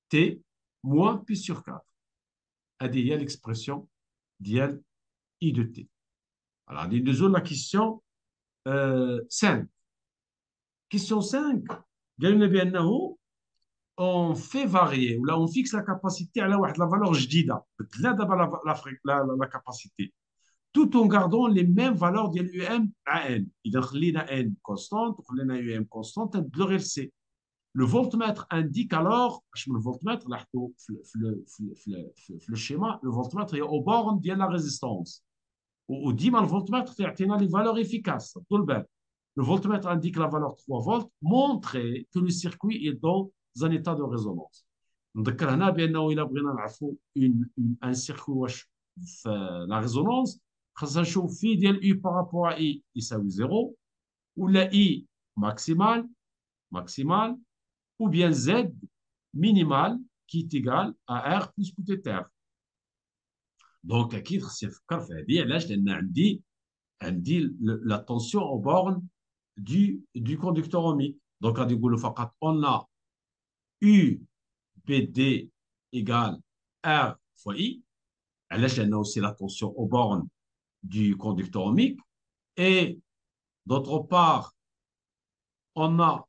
t moins pi sur 4. هذه هي l'expression ديال I de t. Alors, nous avons la question 5. Question 5, قالوا لنا بأنه on fait varier ou là on fixe la capacité على واحد la valeur جديدة. بدلنا دابا la capacité. Tout en gardant les mêmes valeurs ديال UM à N. إذا خلينا N constante وخلينا UM constante نبدلو غير C. Le voltmètre indique alors, le voltmètre, le schéma, le voltmètre est au bord de la résistance. Ou dit le voltmètre, il y a les valeurs efficaces. Le voltmètre indique la valeur 3 volts, montrer que le circuit est dans un état de résonance. نذكر هنا بانه الا بغينا نعرفوا un circuit واش في la résonance خاصنا نشوف في ديال I par rapport à I يساوي 0 ولا I maximal ou bien Z minimal qui est égal à R plus peut-être R. Donc, أكيد خصني نفكر في هذه علاش لأن عندي la tension aux bornes du conducteur ohmique. Donc, غادي نقولوا فقط on a U BD égale R fois I. علاش لأنه c'est la tension aux bornes du conducteur ohmique. Et d'autre part, on a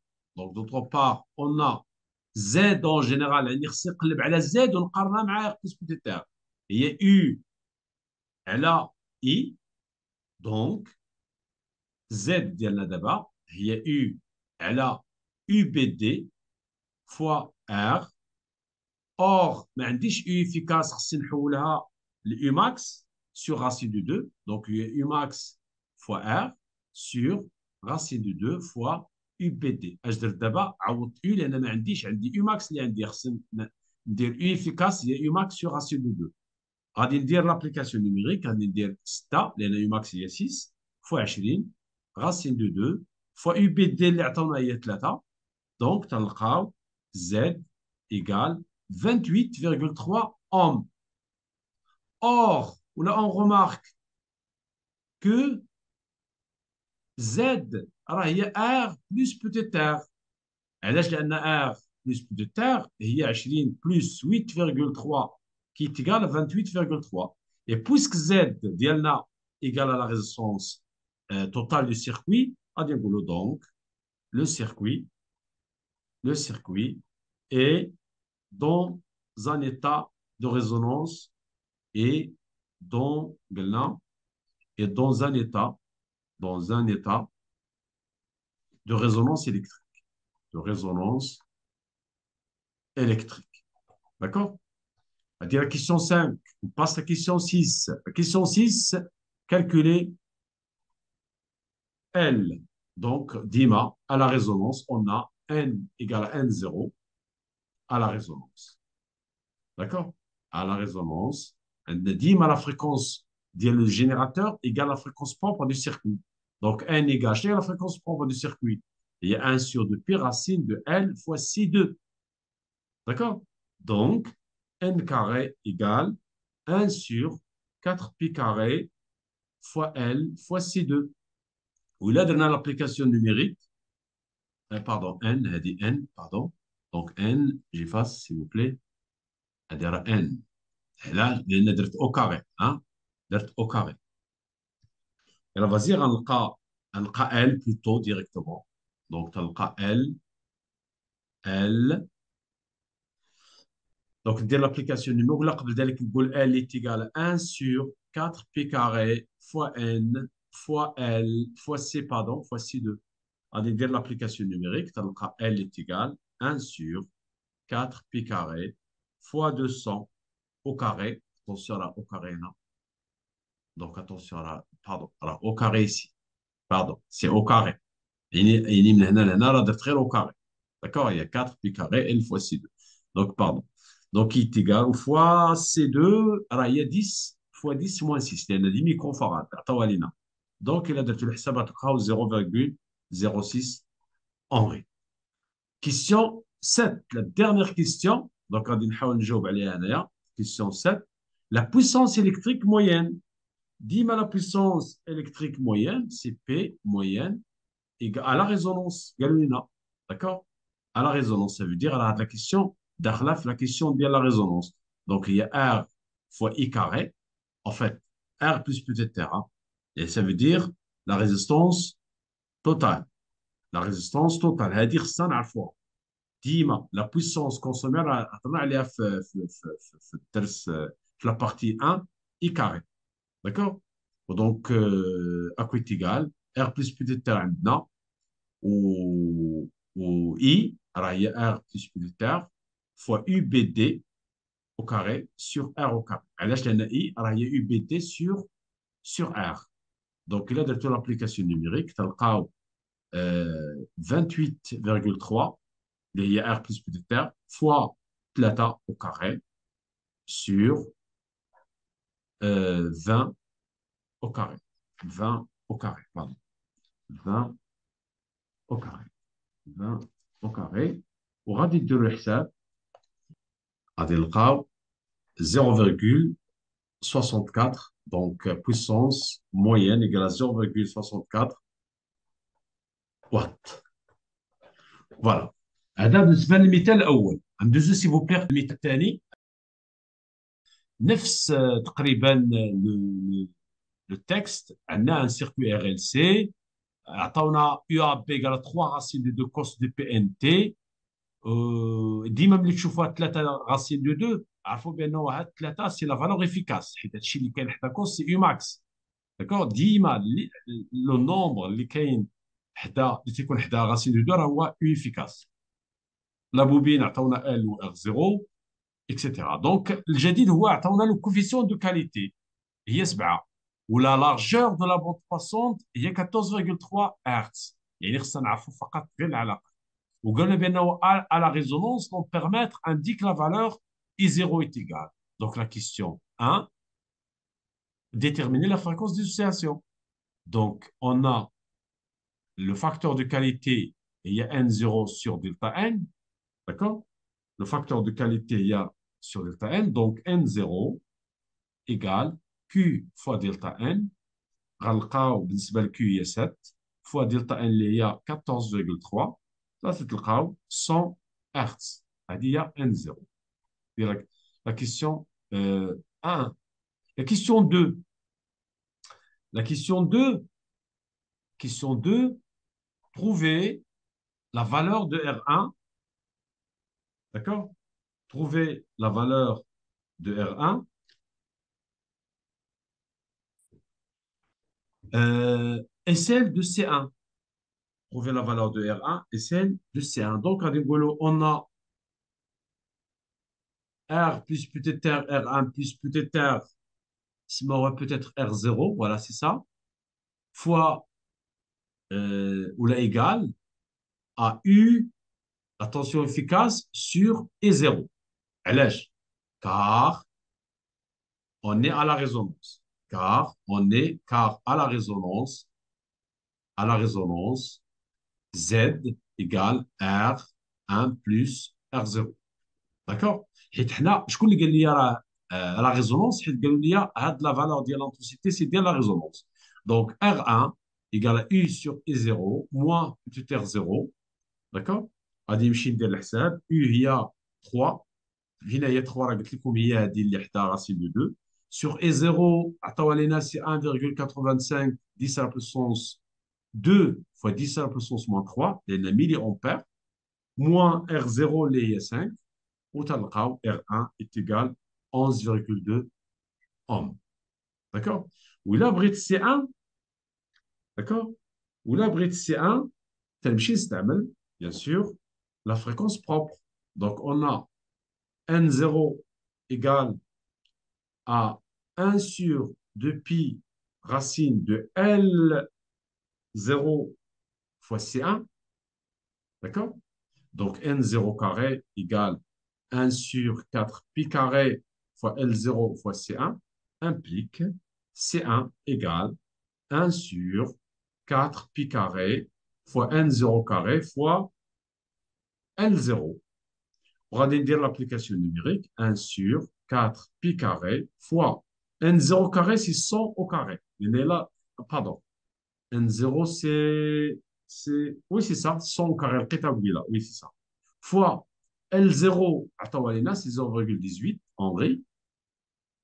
Z en général, يعني خصني نقلب على Z ونقارنها مع R plus peut-être R. هي U على I, donc Z ديالنا دابا هي U على UBD fois R. Or, ما عنديش U efficace, خصني نحولها ل U max sur racine de 2. Donc, U max fois R sur racine de 2 fois UBD. اش درت دابا عوضت U لان ما عنديش عندي U max اللي عندي خصني ندير U efficace هي U max sur racine de 2. غادي ندير لابليكاسيون نيميريك غادي ندير 6 لان يو ماكس هي 6 فوا 20 غاسين دو 2 فوا يو بي دي اللي عطاونا هي 3 دونك تنلقاو زد ايكال 28,3 اوم. اور ولا اون remarque que Z راه هي R plus peut-être R. علاش لان R plus peut-être R هي 20 plus 8,3 qui est égal à 28,3. Et puisque Z ديالنا égale à la résistance totale du circuit, donc le circuit est dans un état de résonance et dans, et dans un état de résonance électrique. De résonance électrique. D'accord? On va dire la question 5. On passe à la question 6. La question 6, calculer L. Donc, DIMA à la résonance, on a N égale à N0 à la résonance. D'accord? À la résonance, DIMA à la fréquence du générateur égale à la fréquence propre du circuit. Donc, N égale à la fréquence propre du circuit. Il y a 1 sur 2 pi racine de L fois C2. D'accord? Donc, N carré égale 1 sur 4 pi carré fois L fois C2. Où là, dans l'application numérique, pardon, pardon. Donc, N, j'efface, s'il vous plaît. C'est-à-dire N. Et là, il y a au carré. Hein? Au carré. Et là, vas-y, on a L plutôt directement. Donc, on a L. Donc, dès l'application numérique, L est égal à 1 sur 4 pi carré fois n fois L fois C, pardon, fois C2. غادي ندير l'application numérique, تلقى L est égal 1 sur 4 pi carré fois 200 au carré. Attention là, au carré là. Donc attention là, pardon, alors, au carré ici. Pardon, c'est au carré. يعني من هنا لهنا راه درت غير au carré. D'accord? Il y a 4 pi carré L fois C2. Donc, pardon. Donc, il est égal au fois C2, alors il y a 10 fois 10 moins 6. Il y a une demi-confarade. Donc, il a de le حساب تلقاو 0,06 Henri. Question 7, la dernière question. Donc, on va نجاوب عليها هنايا. Question 7. La puissance électrique moyenne. Dis-moi la puissance électrique moyenne, c'est P moyenne égale à la résonance. قالوا لنا. D'accord? À la résonance, ça veut dire à la question la question de la résonance. Donc, il y a R fois I carré. En fait, R plus peut-être R. Hein. Et ça veut dire la résistance totale. La résistance totale. C'est-à-dire ça, à la fois. ديما la puissance consommée عطينا عليها في الدرس في la partie 1 I carré. D'accord? Donc, à quoi est égal R plus peut-être R عندنا و I راه هي R plus peut-être R fois UBD au carré sur R au carré. علاش لأن I راه هي UBD sur R. Donc, là, درتو l'application numérique تلقاو 28,3 اللي هي R plus peut-être R fois 3 au carré sur 20 au carré. 20 au carré, pardon. 20 au carré. 20 au carré. وغادي ديروا الحساب غادي نلقاو 0,64 donc puissance moyenne égale à 0,64 watts. Voilà. هذا بالنسبه للمثال الاول. ندوزو سي فو بليغ المثال الثاني. نفس تقريبا لو تكست. عندنا ان سيركوي ار ال سي. عطاونا يو ا بي égale 3 racines de 2 cos de بي ان تي. ديما ملي تشوفوها 3 racines de 2 عرفوا بانه هاد 3 سي لا فالور افيكاس حيت هادشي اللي كاين حدا كوس سي يو ماكس. داكور ديما لو نومبر اللي كاين حدا اللي تيكون حدا راسين دو 2 راه هو يو افيكاس. لا بوبين عطاونا ال و ار 0 اكسيتيرا. دونك الجديد هو عطاونا لو كوفيسيون دو كاليتي هي 7 ولا لارجور دو لا بوند باسونت هي 14,3 هرتز. يعني خصنا نعرفوا فقط غير العلاقه. وقالنا بانه à la résonance l'ampèremètre indique la valeur I0 est égale. Donc la question 1, déterminer la fréquence dissociation. Donc on a le facteur de qualité, il y a N0 sur delta N, d'accord? Le facteur de qualité, il y a sur delta N, donc N0 égale Q fois delta N. غنلقاو بالنسبة ل Q هي 7 fois delta N اللي هي 14,3. Ça تلقاو 100 Hz. هذه هي N0. La question 1. La question 2. La question 2. Question 2. Trouver la valeur de R1. D'accord? Trouver la valeur de R1 et celle de C1. Trouver la valeur de R1 et celle de C1. Donc, on a R plus peut-être R1 plus peut-être R, peut-être R0, voilà, c'est ça, fois ou la égale à U, la tension efficace, sur E0. علاش؟ car on est à la résonance. Car à la résonance, Z égale R1 plus R0. D'accord. حيت حنا شكون اللي قال لي راه لا ريزونونس حيت قالوا لي هاد لا فالور ديال لانتوسيتي سي ديال لا ريزونونس. دونك R1 égale U sur E0 moins petit R0. D'accord. غادي نمشي ندير الحساب. U هي 3. هنا هي 3 راه قلت لكم هي هذه اللي حدا راسين دو 2 sur E0 عطاوها لينا سي 1,85 10 à la puissance 2 fois 10 à la puissance moins 3 لان ملي امبير moins R0 اللي هي 5 وتلقاو R1 est égal 11,2 ohms. d'accord? Ou la bride C1, d'accord? Ou la bride C1, تمشي نستعمل, bien sûr, la fréquence propre. Donc, on a N0 égale à 1 sur 2 pi racine de L0 fois C1, d'accord? Donc, N0 carré égale 1 sur 4 pi carré fois L0 fois C1 implique C1 égale 1 sur 4 pi carré fois N0 carré fois L0. On va dire l'application numérique 1 sur 4 pi carré fois N0 carré, c'est 100 au carré. On est là, pardon. N0, oui, c'est ça, 100 au carré. Là, oui, c'est ça. Fois L0, attends, c'est 0,18 en vrai.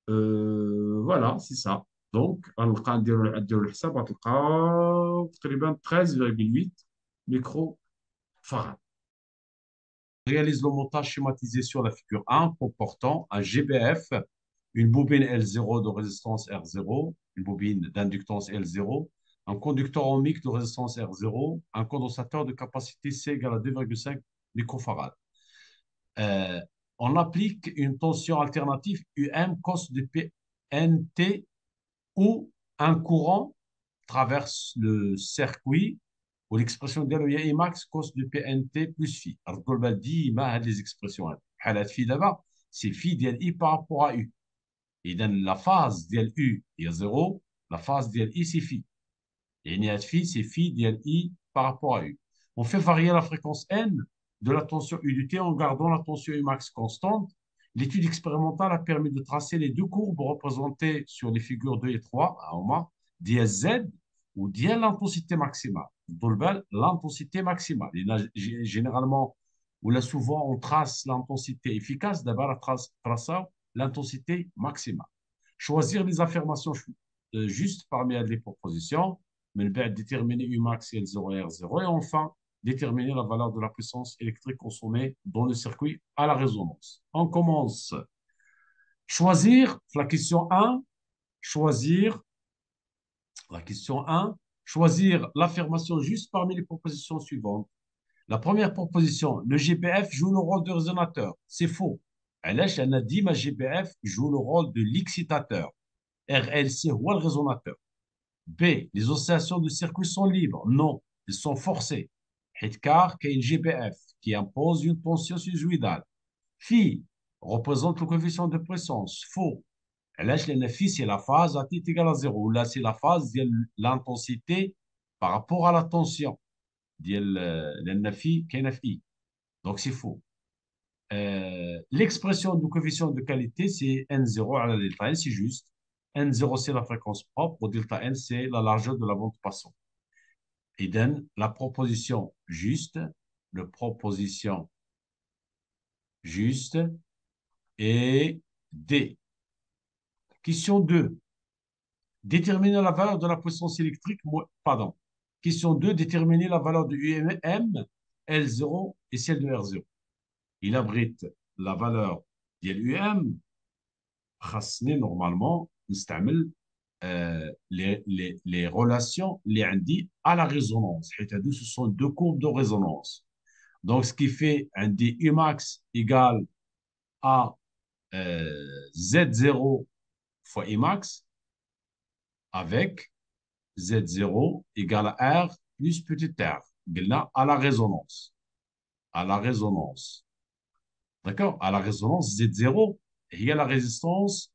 Voilà, c'est ça. Donc, غنبقى نديرو الحساب غتلقى تقريبا 13,8 microfarad. Réalise le montage schématisé sur la figure 1 comportant un GBF, une bobine L0 de résistance R0, une bobine d'inductance L0, un conducteur ohmique de résistance R0, un condensateur de capacité C égale à 2,5 microfarad. Euh, on applique une tension alternative UM cos de PNT où un courant traverse le circuit والexpression ديالو هي Emax cos de PNT plus phi. الرجل بال ديما هاد لي زيكسبرسيون هاد بحال هاد في دابا سي في ديال اي بارابور ا يو. اذا لا فاز ديال يو هي زيرو, لا فاز ديال اي سي في, يعني هاد في سي في ديال اي بارابور ا يو. On fait varier la fréquence n de la tension UDT en gardant la tension Emax constante. L'étude expérimentale a permis de tracer les deux courbes représentées sur les figures 2 et 3 à Oma, dièse Z ou dièse l'intensité maximale. L'intensité maximale. Généralement, ou là souvent, on trace l'intensité efficace, d'abord on trace l'intensité maximale. Choisir les affirmations justes parmi les propositions, mais déterminer Umax et L0 et R0, et enfin, déterminer la valeur de la puissance électrique consommée dans le circuit à la résonance. On commence. Choisir, la question 1, choisir, la question 1, choisir l'affirmation juste parmi les propositions suivantes. La première proposition, le GBF joue le rôle de résonateur. C'est faux. علاش أنا ديما GBF joue le rôle de l'excitateur. RLC هو le résonateur. B, les oscillations de circuit sont libres. Non, elles sont forcées. car qu'il y a une GBF qui impose une tension sinusoïdale. Phi représente le coefficient de puissance. Faux. علاش لأن phi c'est la phase à t égale à 0. Là, c'est la phase de l'intensité par rapport à la tension. لأن phi كاينة في I. Donc, c'est faux. L'expression du coefficient de qualité, c'est N0 à la delta N, c'est juste. N0, c'est la fréquence propre, delta N, c'est la largeur de la bande passante. Et donc, la proposition juste, le proposition juste et D. Question 2. Déterminer la valeur de la puissance électrique, pardon. Question 2. Déterminer la valeur de UM, L0 et celle de R0. Il abrite la valeur de l'UM. Normalement, نستعمل les relations les عندي à la résonance. Ce sont deux courbes de résonance. Donc, ce qui fait un D Umax égale à Z0 fois Imax avec Z0 égale à R plus petit r. Là, à la résonance. À la résonance. D'accord? À la résonance, Z0 égale la résistance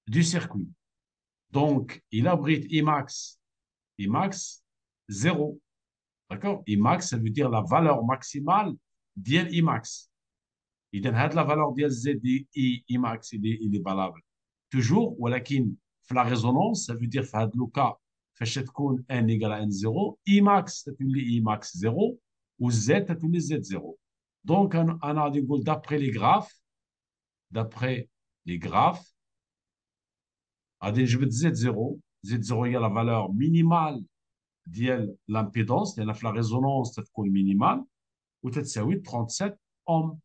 du circuit. Donc, il abrite Imax, Imax 0. D'accord? Imax, ça veut dire la valeur maximale d'IL Imax. Il donne la valeur d'IL Z Imax, il est valable. Toujours, ولكن في la résonance, ça veut dire في هذا الكا فاش تكون n égale à n0, Imax تتولي Imax 0 و Z تتولي Z 0. Donc, on a dit d'après les graphes, غادي نجبد Z0, Z0 هي la valeur minimale ديال لامبيدونس لان في لا ريزونونس تتكون مينيمال وتتساوي 37 اوم.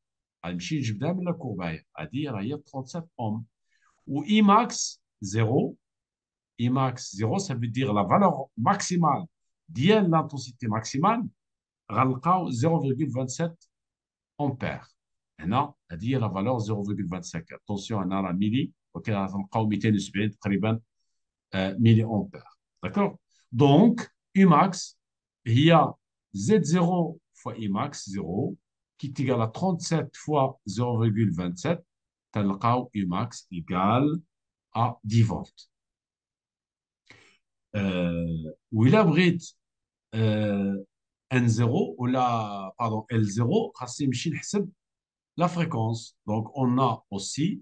غنمشي نجبدها من لا كوربايه هذه راه هي 37 اوم. و اي ماكس 0 Imax 0, ça veut dire la valeur maximale ديال l'intensité maximale غنلقاو 0,27 ampères. هنا هذه هي la valeur 0,25. Attention, هنا راه ميلي ولكن غنلقاو 270 تقريبا ميلي امبير. D'accord? Donc, Umax, il y a Z0 fois Imax 0 qui est égal à 37 fois 0,27. تلقاو Umax égale à 10 volts. وإلا بغيت N0 ou la, pardon, L0, خاصني نمشي نحسب la fréquence. Donc, on a aussi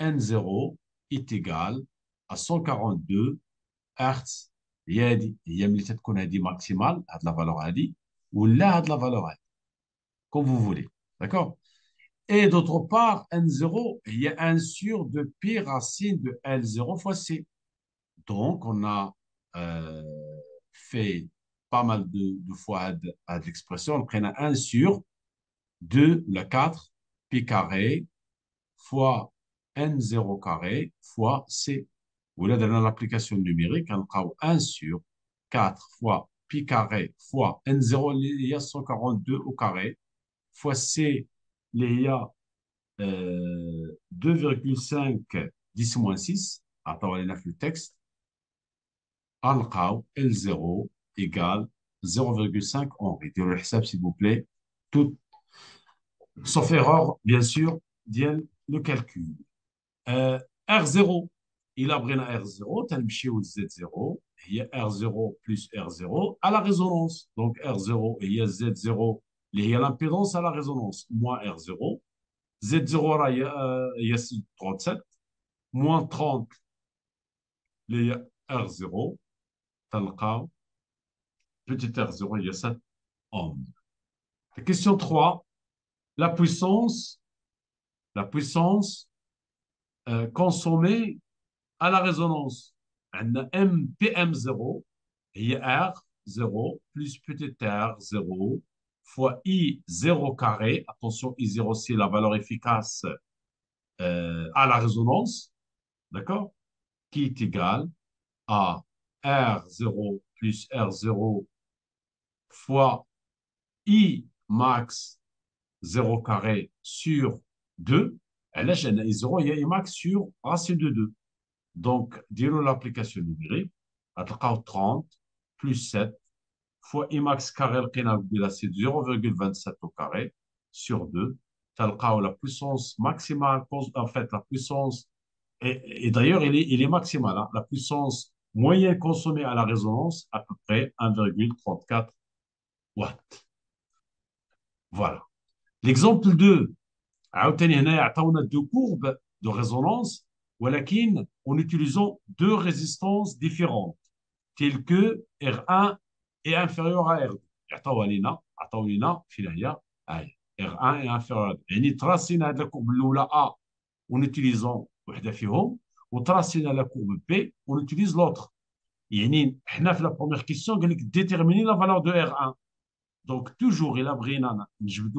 N0 est égal à 142 Hertz. هي ملي تتكون هذه ماكسيمال هاد لا فالور هادي ولا هاد لا فالور هادي comme vous voulez. D'accord? Et d'autre part, N0, il y a 1 sur de pi racine de L0 fois C. Donc, on a fait pas mal de fois à l'expression. On prend 1 sur 2, le 4, pi carré, fois N0 carré, fois C. Ou là, dans l'application numérique, on prend 1 sur 4 fois pi carré, fois N0, il y a 142 au carré, fois C, il y a 2,5 10 6. Attends, on a fait le texte. غنلقاو L0 égale 0,5 Henri. Diro الحساب s'il vous plaît. Tout, sauf erreur, bien sûr, ديال le calcul. R0, il a brina R0, تنمشيو Z0, هي R0 plus R0 à la résonance. Donc R0 هي Z0 اللي هي l'impédance à la résonance, moins R0. Z0 راه هي 37, moins 30 اللي هي R0, تلقاو petit R0 il y a 7 ohms. Question 3. La puissance consommée à la résonance. On a MPM0 et R0 plus petit R0 fois I0 carré. Attention, I0 c'est la valeur efficace à la résonance. D'accord? Qui est égal à R0 plus R0 fois I max 0 carré sur 2. Et là, j'ai 0, il y a I max sur racine de 2. Donc, dire l'application numérique, à 30 plus 7 fois I max carré, c'est 0,27 au carré sur 2. La puissance maximale, en fait, la puissance, et d'ailleurs, il est maximal, hein, la puissance moyenne consommée à la résonance, à peu près 1,34 watts. Voilà. L'exemple 2, عاوتاني هنا يعطونا deux courbes de résonance ولكن en utilisant deux résistances différentes telles que R1 est inférieur à R2. عطاو لنا فين هي R1 est inférieur à R2. يعني تراسينا هذه الكورب الاولى A en utilisant وحده فيهم وتراسينا لا كورب B on utilise l'autre. يعني حنا في la première question قال لك déterminer la valeur de R1. Donc, toujours, il a brina,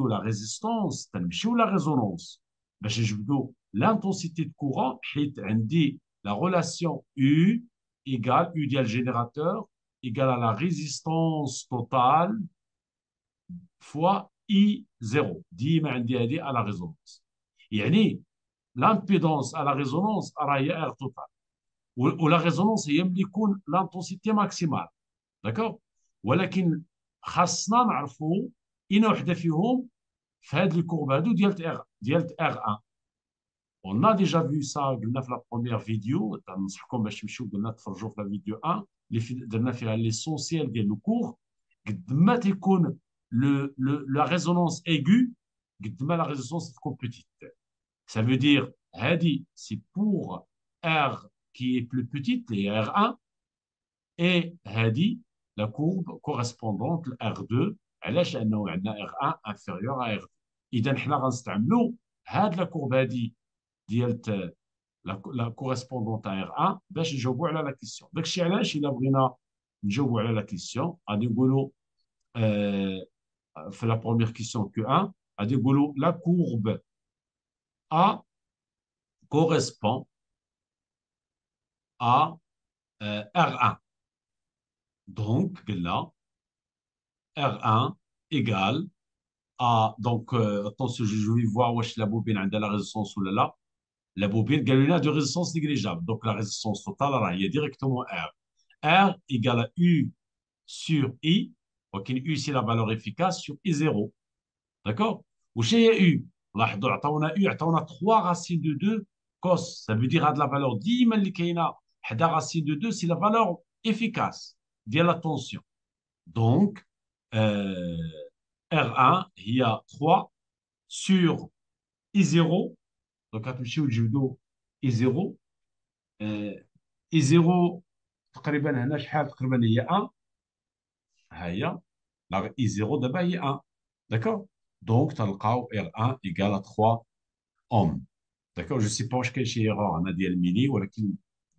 la résistance, ou la résonance. L'intensité de courant, dit la relation U égale U égale générateur égale à la résistance totale fois I0. dit à la résonance. يعني l'impédance à la résonance, هي R total. Ou la résonance, هي l'intensité maximale. D'accord? ولكن خاصنا نعرفوا اين وحده فيهم في هذه الكورب هادو ديال R1. On a déjà vu ça قلنا في لا بروميير فيديو ننصحكم باش تمشيو قلنا تفرجوا في لا فيديو 1 اللي درنا فيها ليسونسيال ديال لو كور قد ما تيكون la résonance aiguë قد ما la résonance تكون petite. Ça veut dire هذه c'est pour R qui est plus petite les R1 et هذه la courbe correspondante à R2 علاش لانه عندنا R1 inférieur à R2. اذا حنا غنستعملوا هاد لا كورب هادي ديال لا كوريسبوندونت à R1 باش نجاوبوا على لا كيسيون. داكشي علاش الا بغينا نجاوبوا على لا كيسيون غادي نقولوا في لا بروميير كيسيون كو 1 غادي نقولوا لا كورب A correspond à R1. Donc, là, R1 égale à, donc, attention, je vais voir où la bobine a de la résistance ou là. La bobine gagne de résistance négligeable. Donc, la résistance totale, là, il y a directement R. R égale à U sur I. Donc, U, c'est la valeur efficace sur I0. D'accord? Ou chez U, لاحظوا عطاونا U عطاونا 3 racines de 2 cos. Ça veut dire à de la valeur ديما اللي كاينه حدا racine de 2, c'est la valeur efficace ديال la tension. Donc, R1 il y a 3 sur I0. Donc, غتمشيو تجبدوا I0. I0 تقريبا هنا شحال تقريبا هي 1. ها هي لا I0 دابا هي 1. D'accord? Donc, تلقاو R1 égale à 3 ohms. D'accord? Je ne sais pas quelle est l'erreur en ADL mini,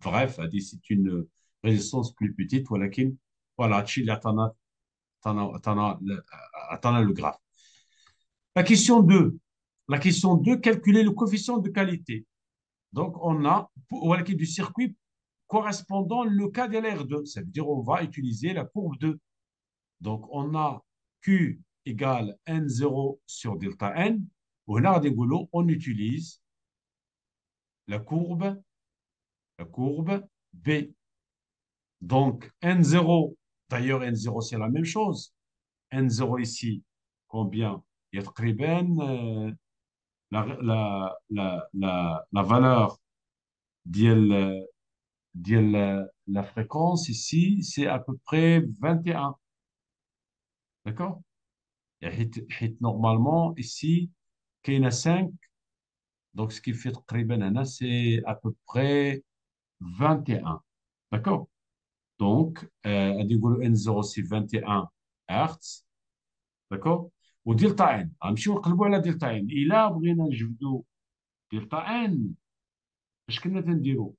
bref, c'est une résistance plus petite, voilà, tu attends le graphe. La question 2. La question 2, calculer le coefficient de qualité. Donc, on a du circuit correspondant le cas de l'R2. Ça veut dire on va utiliser la courbe 2. Donc, on a Q égale N0 sur delta N. On utilise la courbe B. Donc, N0, d'ailleurs, N0, c'est la même chose. N0 ici, combien? Il y a la valeur de la fréquence ici, c'est à peu près 21. D'accord? Et normalement, ici, qu'il y a 5. Donc, ce qui fait c'est à peu près 21. D'accord? Donc, N0 c'est 21 Hertz. D'accord? Ou delta N. غنمشيو نقلبوا على delta N. إلا بغينا نجبدوا delta N, اش كنا تنديروا؟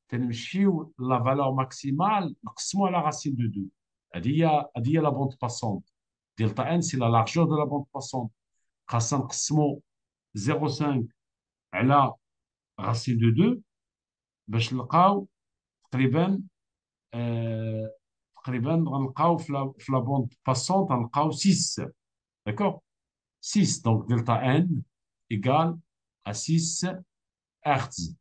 تنمشيو لا فالور ماكسيمال نقسموا على racine de 2. هذه هي لا بوند باسونت. delta N c'est la largeur de la bande passante. خاصنا نقسموا 0,5 على racine de 2 باش نلقاو تقريبا غنلقاو في لا بوند باسونت غنلقاو 6. D'accord? 6. Donc, delta N égale à 6 Hertz.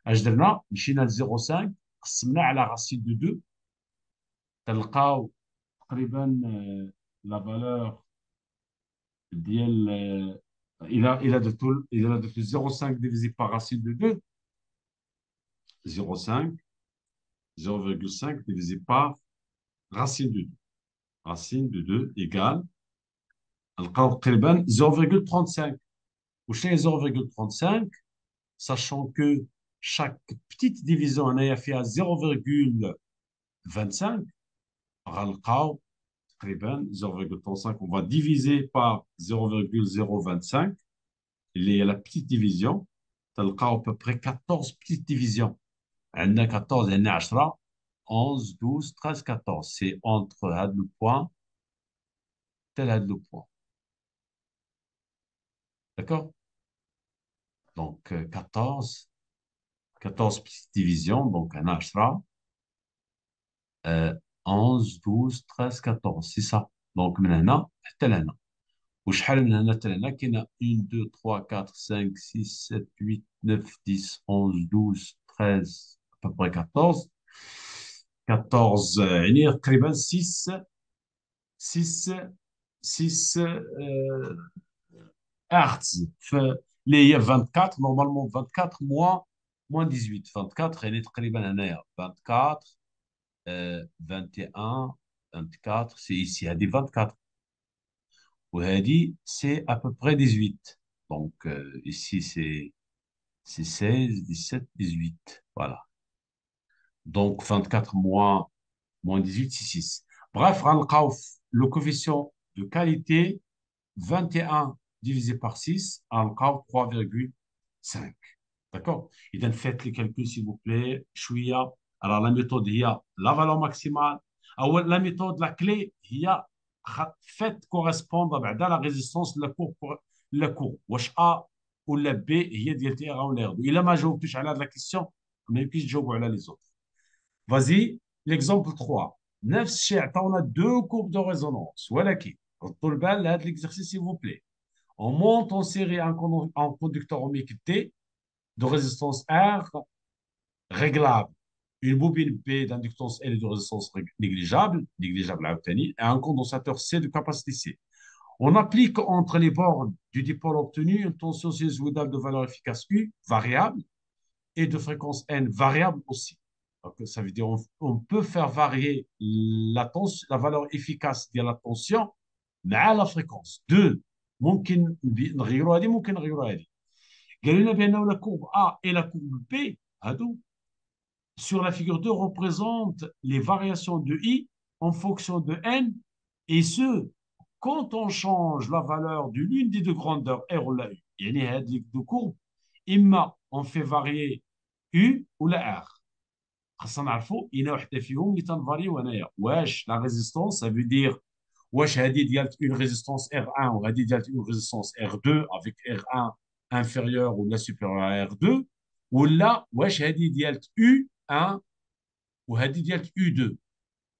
اش درنا؟ مشينا ل 0,5 قسمنا على racine de 2 تلقاو تقريبا لا فالور ديال الى درتو 0,5 divisé par racine de 2 0,5 0,5 divisé par racine de 2. Racine de 2 égale نلقاو تقريبا 0,35. وش هي 0,35 sachant que chaque petite division هنايا فيها 0,25 غنلقاو تقريبا 0,35. On va diviser par 0,025 اللي هي la petite division تلقاو à peu près 14 petites divisions. عندنا 14 عندنا 10 11 12 13 14. C'est entre هذا le point tel هذا le point. D'accord? Donc 14 petites divisions, donc un ashra, 11, 12, 13, 14, c'est ça. Donc من هنا حتى لهنا. وشحال من هنا حتى لهنا كاينه 1 2 3 4 5 6 7 8 9 10 11 12 13 à peu près 14. 14 يعني تقريبا 6 Hertz. اللي هي 24 normalement 24 moins 18. 24 يعني تقريبا هنايا 24 21 24 c'est ici هذه 24 وهذه c'est à peu près 18. Donc ici c'est 16 17 18. Voilà. Donc 24 moins 18 c'est 6. Bref, غنلقاو le coefficient de qualité 21 divisé par 6 غنلقاو 3,5. D'accord? إذا faites les calculs s'il vous plaît شوية. Alors la méthode هي la valeur maximale. أو la méthode la clé هي faites correspondre بعدا la résistance la courbe واش A ولا B هي ديال تي ار ولا ار. إلا ما جاوبتوش على هذه la question ما يمكنش تجاوبوا على les autres. Vas-y, l'exemple 3. نفس الشيء عطاونا deux courbes de résonance. ولكن ردوا البال لهذا l'exercice s'il vous plaît. On monte en série un conducteur ohmique T de résistance R réglable. Une bobine P d'inductance L de résistance négligeable عاوتاني, et un condensateur C de capacité C. On applique entre les bornes du dipôle obtenu une tension sinusoïdale de valeur efficace U variable et de fréquence N variable aussi. Donc, ça veut dire on peut faire varier la valeur efficace de la tension مع la fréquence. Deux, ممكن نغيروا هذه ممكن نغيروا هذه. قالوا لنا بأنه la courbe A et la courbe B هادو sur la figure 2 représentent les variations de I en fonction de N, et ce, quand on change la valeur de l'une des deux grandeurs R ou la U. يعني هاد les deux courbes, إما on fait varier U ou la R. خاصنا نعرفوا إنا وحده فيهم اللي تنفاريو هنايا. واش لا ريزيستونس ça veut dire واش هذه ديالت une résistance R1 وهذه ديالت une résistance R2 avec R1 inférieur ou la supérieure à R2, ولا واش هذه ديالت U1 وهذه ديالت U2.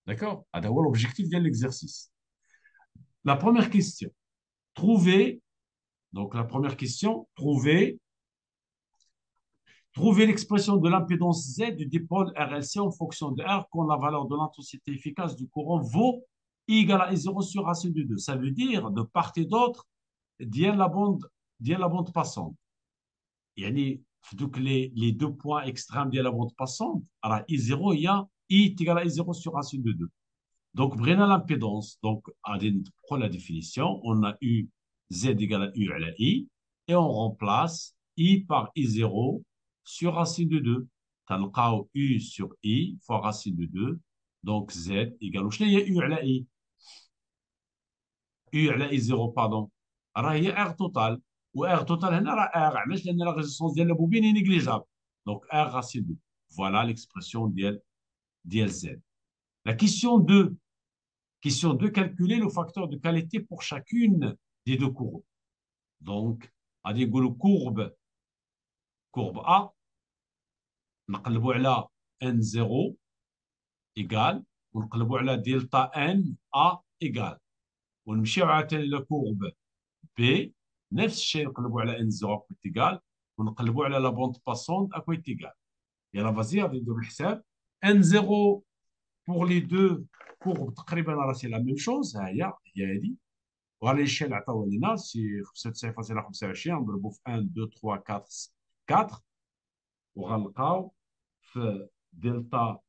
D'accord? هذا هو l'objectif ديال l'exercice. La première question, trouver, donc la première question, trouver l'expression de l'impédance Z du dipôle RLC en fonction de R quand la valeur de l'intensité efficace du courant vaut I égale à I0 sur racine de 2. Ça veut dire de part et d'autre, ديال la bande passante. يعني في دوك les deux points extrêmes ديال la bande passante, راه I0 هي I égale à I0 sur racine de 2. Donc, بغينا l'impédance. Donc, on prend la définition. On a eu Z égale à U à la I. Et on remplace I par I0 sur racine de 2. تلقاو U sur I fois racine de 2. Donc, Z égale وشنو هي U على I. U على I0 pardon. راه هي R total. و R total هنا راه R. علاش؟ لأن la résistance ديال la bobine est négligeable. Donc, R racine de 2. Voilà l'expression ديال Z. La question 2. Question 2, calculer le facteur de qualité pour chacune des deux courbes. Donc, à dire courbe A, نقلبوا على N0 égal, ونقلبوا على delta N A égal. ونمشيو عاوتاني لكورب B, نفس الشيء نقلبوا على N0 اكويت égal, ونقلبوا على لا بوند باسونت اكويت égal. يلا فازي غادي نديرو الحساب. N0 pour les deux courbes تقريبا راه سي لا ميم شوز, هي هذه. وعلى l'échelle عطاوها لينا سي 95.25 نضربوا في 1 2 3 4 4, وغنلقاو في دلتا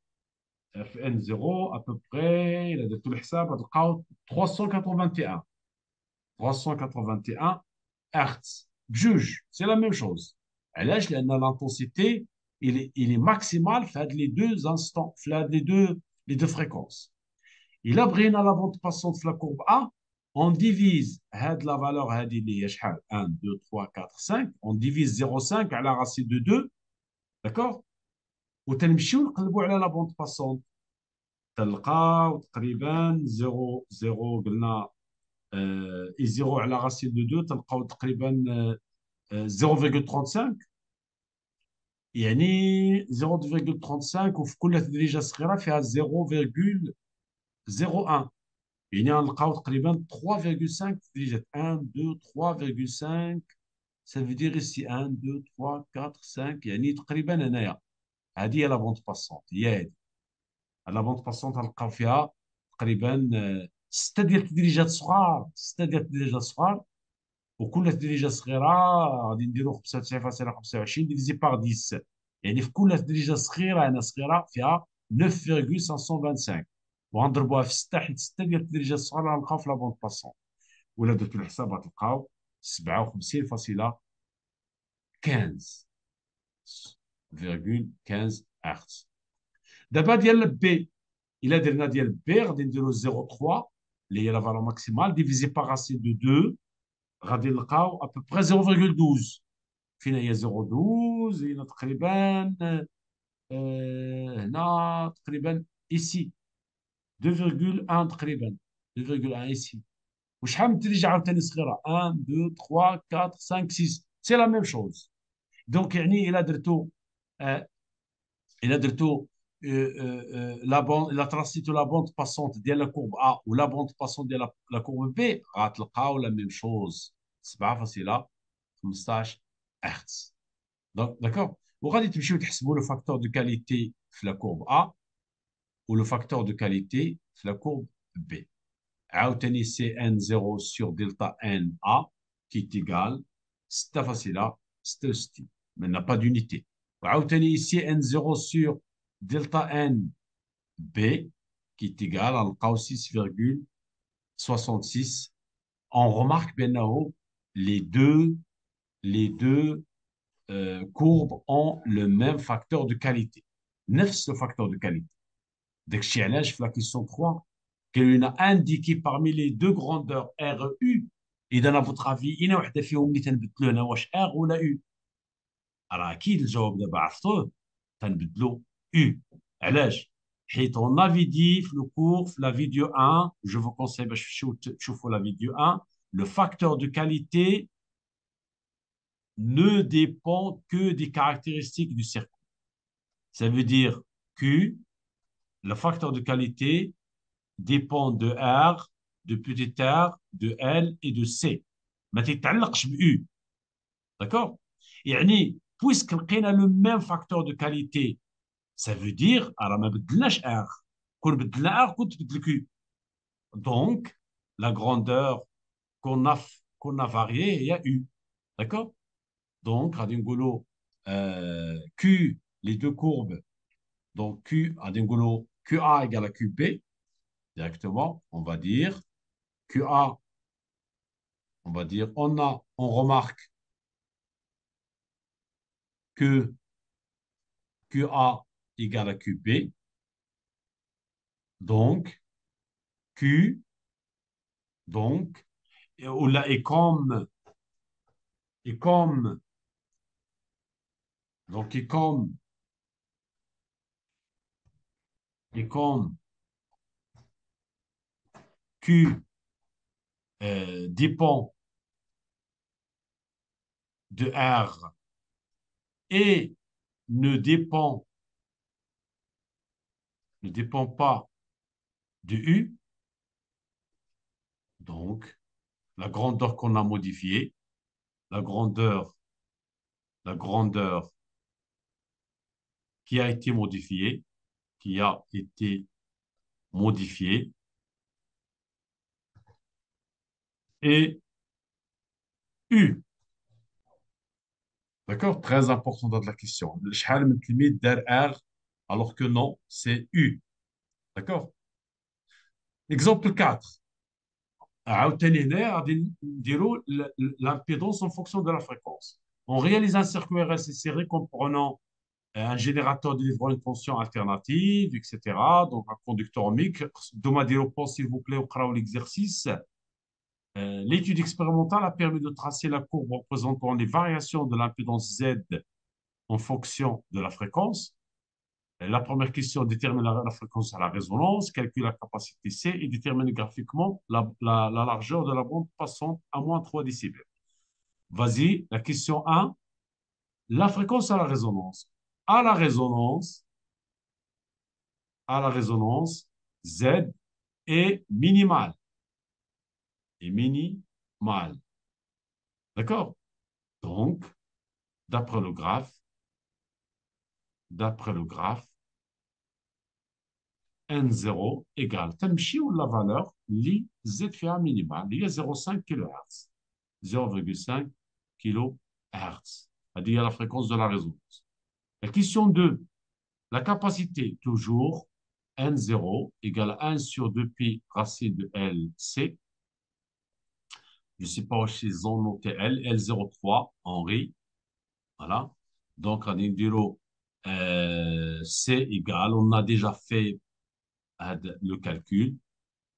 في ان 0 ابوبري الا درتو الحساب غتلقاو 381 هرتز بجوج. سي لا ميم شوز. علاش؟ لان لانتونسيتي il est maximal في هاد لي دو انستون, في هاد لي دو فريكونس. الا بغينا لا بوند باسونت في لا كورب A, on divise هاد لا فالور هادي اللي هي شحال 1 2 3 4 5, on divise 0.5 على racine de 2, d'accord. وتنمشيو نقلبوا على لا بوند باسونت, تلقاو تقريبا 0 0 قلنا اي 0 على racine de 2 تلقاو تقريبا 0.35, يعني 0.35, وفي كل تدريجه صغيره فيها 0.01, يعني غنلقاو تقريبا 3,5 تدريجات 1 2 3,5. ça veut dire ici 1 2 3 4 5, يعني تقريبا هنايا هذه هي لا بونت باسونت. هي هذه لا بونت باسونت غنلقاو فيها تقريبا 6 ديال التدريجات صغار, 6 ديال التدريجات صغار, وكل تدريجه صغيره غادي نديرو 95.25 ديفيزي بار 10, يعني في كل تدريجه صغيره هنا صغيره فيها 9,525, وغنضربوها في 6 حيت 6 ديال التدريجات الصغار غنلقاو في لا بونت باسون. ولا درتو الحساب غتلقاو 57.15 هرتز. دابا ديال بي, الا درنا ديال بي غادي نديرو 0.3 اللي هي لا فالور ماكسيمال ديفيزي بار راسين دو 2, غادي نلقاو ابوبري 0.12. فين هي 0.12؟ هنا تقريبا هنا تقريبا ايسي 2,1 تقريبا 2,1 ايسي. وشحال من التدريجه عاوتاني صغيره 1 2 3 4 5 6, سي لا ميم شوز. دونك يعني الا درتو la tracé de la bande passante de la courbe A ou la bande passante de la courbe B, غتلقاو la même chose. 7.15 Hertz. Donc, d'accord. وغادي تمشيو تحسبوا le facteur de qualité في la courbe A ou le facteur de qualité في la courbe B. عاوتاني CN0 sur delta NA qui est égal 6 facile 66. Mais n'a pas d'unité. وعاوتاني CN0 sur delta N B qui est égal à 6,66. On remarque bien les deux courbes ont le même facteur de qualité. نفس le facteur de qualité. داكشي علاش في la question 3 كاين indiqué parmi les deux grandeurs R et U. اذا à votre avis اين وحده فيهم اللي تنبدلو هنا واش R ولا U؟ راه اكيد الجواب دابا عرفتوه تنبدلو U. علاش؟ حيت on avait dit في الكور في la vidéo 1 je vous conseille باش تشوفوا la vidéo 1 le facteur de qualité ne dépend que des caractéristiques du circuit. Ça veut dire que le facteur de qualité dépend de R, de petit r, de L et de C. ما تتعلقش ب U. D'accord? يعني puisque لقينا le même facteur de qualité, ça veut dire راه ما بدلناش R. كون بدلنا R كنت بدل Q. Donc la grandeur qu'on a variée هي U. D'accord? Donc غادي نقولوا Q les deux courbes. Donc Q غادي نقولوا QA égale à QB directement, on va dire QA, on remarque que QA égale à QB. Donc, Q, donc, et comme, donc, et comme Q dépend de R et ne dépend, ne dépend pas de U, donc, la grandeur qu'on a modifiée, la grandeur qui a été modifiée, qui a été modifiée, et U. D'accord? Très important dans la question. شحال من تلميذ دار R alors que non, c'est U. D'accord? Exemple 4. عاوتاني هنا غادي نديروا l'impédance en fonction de la fréquence. On réalise un circuit RLC serré comprenant un générateur délivrant une tension alternative, etc. Donc un conducteur ohmique. دوما ديروا pause s'il vous plaît وقراو l'exercice. L'étude expérimentale a permis de tracer la courbe représentant les variations de l'impédance Z en fonction de la fréquence. La première question détermine la fréquence à la résonance, calcule la capacité C et détermine graphiquement la largeur de la bande passante à moins 3 décibels. Vas-y, la question 1. La fréquence à la résonance. À la résonance, Z est minimale. Est minimale. D'accord? Donc, d'après le graphe, N0 égale تمشي ولا valeur اللي Z فيها minimale اللي هي 0,5 kHz. 0,5 kHz. C'est-à-dire la fréquence de la résonance. La question 2. La capacité, toujours, N0 égale 1 sur 2pi racine de LC. Je ne sais pas si ils ont noté L. L03, Henri. Voilà. Donc, on dit C égale, on a déjà fait le calcul,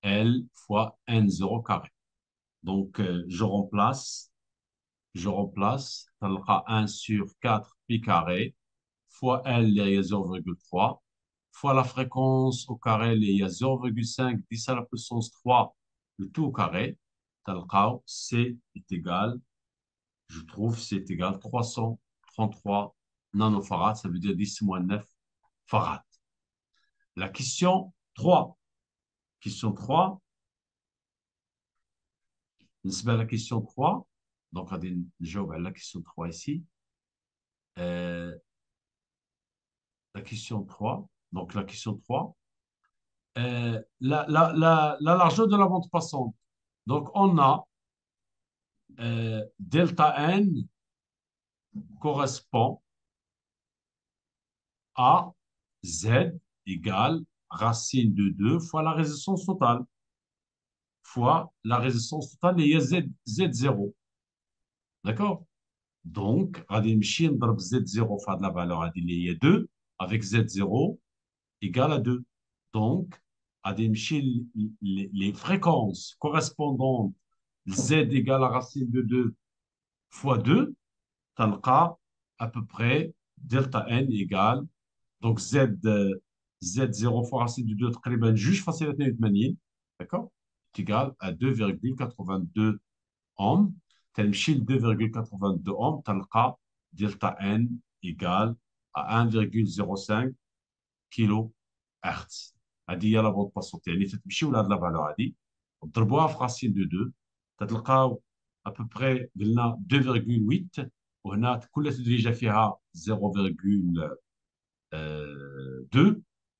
L fois N0 carré. Donc, je remplace, ça sera 1 sur 4 pi carré, fois L, il y a 0,3, fois la fréquence au carré, il y a 0,5, 10 à la puissance 3, le tout au carré. C est égal, je trouve, c'est égal 333 nanofarads, ça veut dire 10 moins 9 farads. La question 3. Question 3. بالنسبة la question 3. Donc, غادي نجاوب على la question 3 ici. Euh, la question 3. Donc, la question 3. La largeur de la bande passante. Donc, on a delta n correspond à z égale racine de 2 fois la résistance totale, fois la résistance totale, et il y a Z0. D'accord? Donc, غادي نمشي نضرب Z0 في هذه la valeur هذه اللي هي 2 avec Z0 égale à 2. Donc, غادي نمشي les fréquences correspondantes Z égale à racine de 2 fois 2, تلقى à peu près delta n égale donc Z0 fois racine de 2 تقريبا جوج فاصلة 82. D'accord? est égal à 2,82 ohms. تنمشي ل 2,82 ohms تلقى delta n égale à 1,05 كيلو هرتز. هذه هي لا بوند باسونت، يعني تتمشيو لهاد لا فالور هذه وتضربوها في راسين دو 2 تتلقاو ابوبري قلنا 2,8، وهنا كل تدريجه فيها 0,2.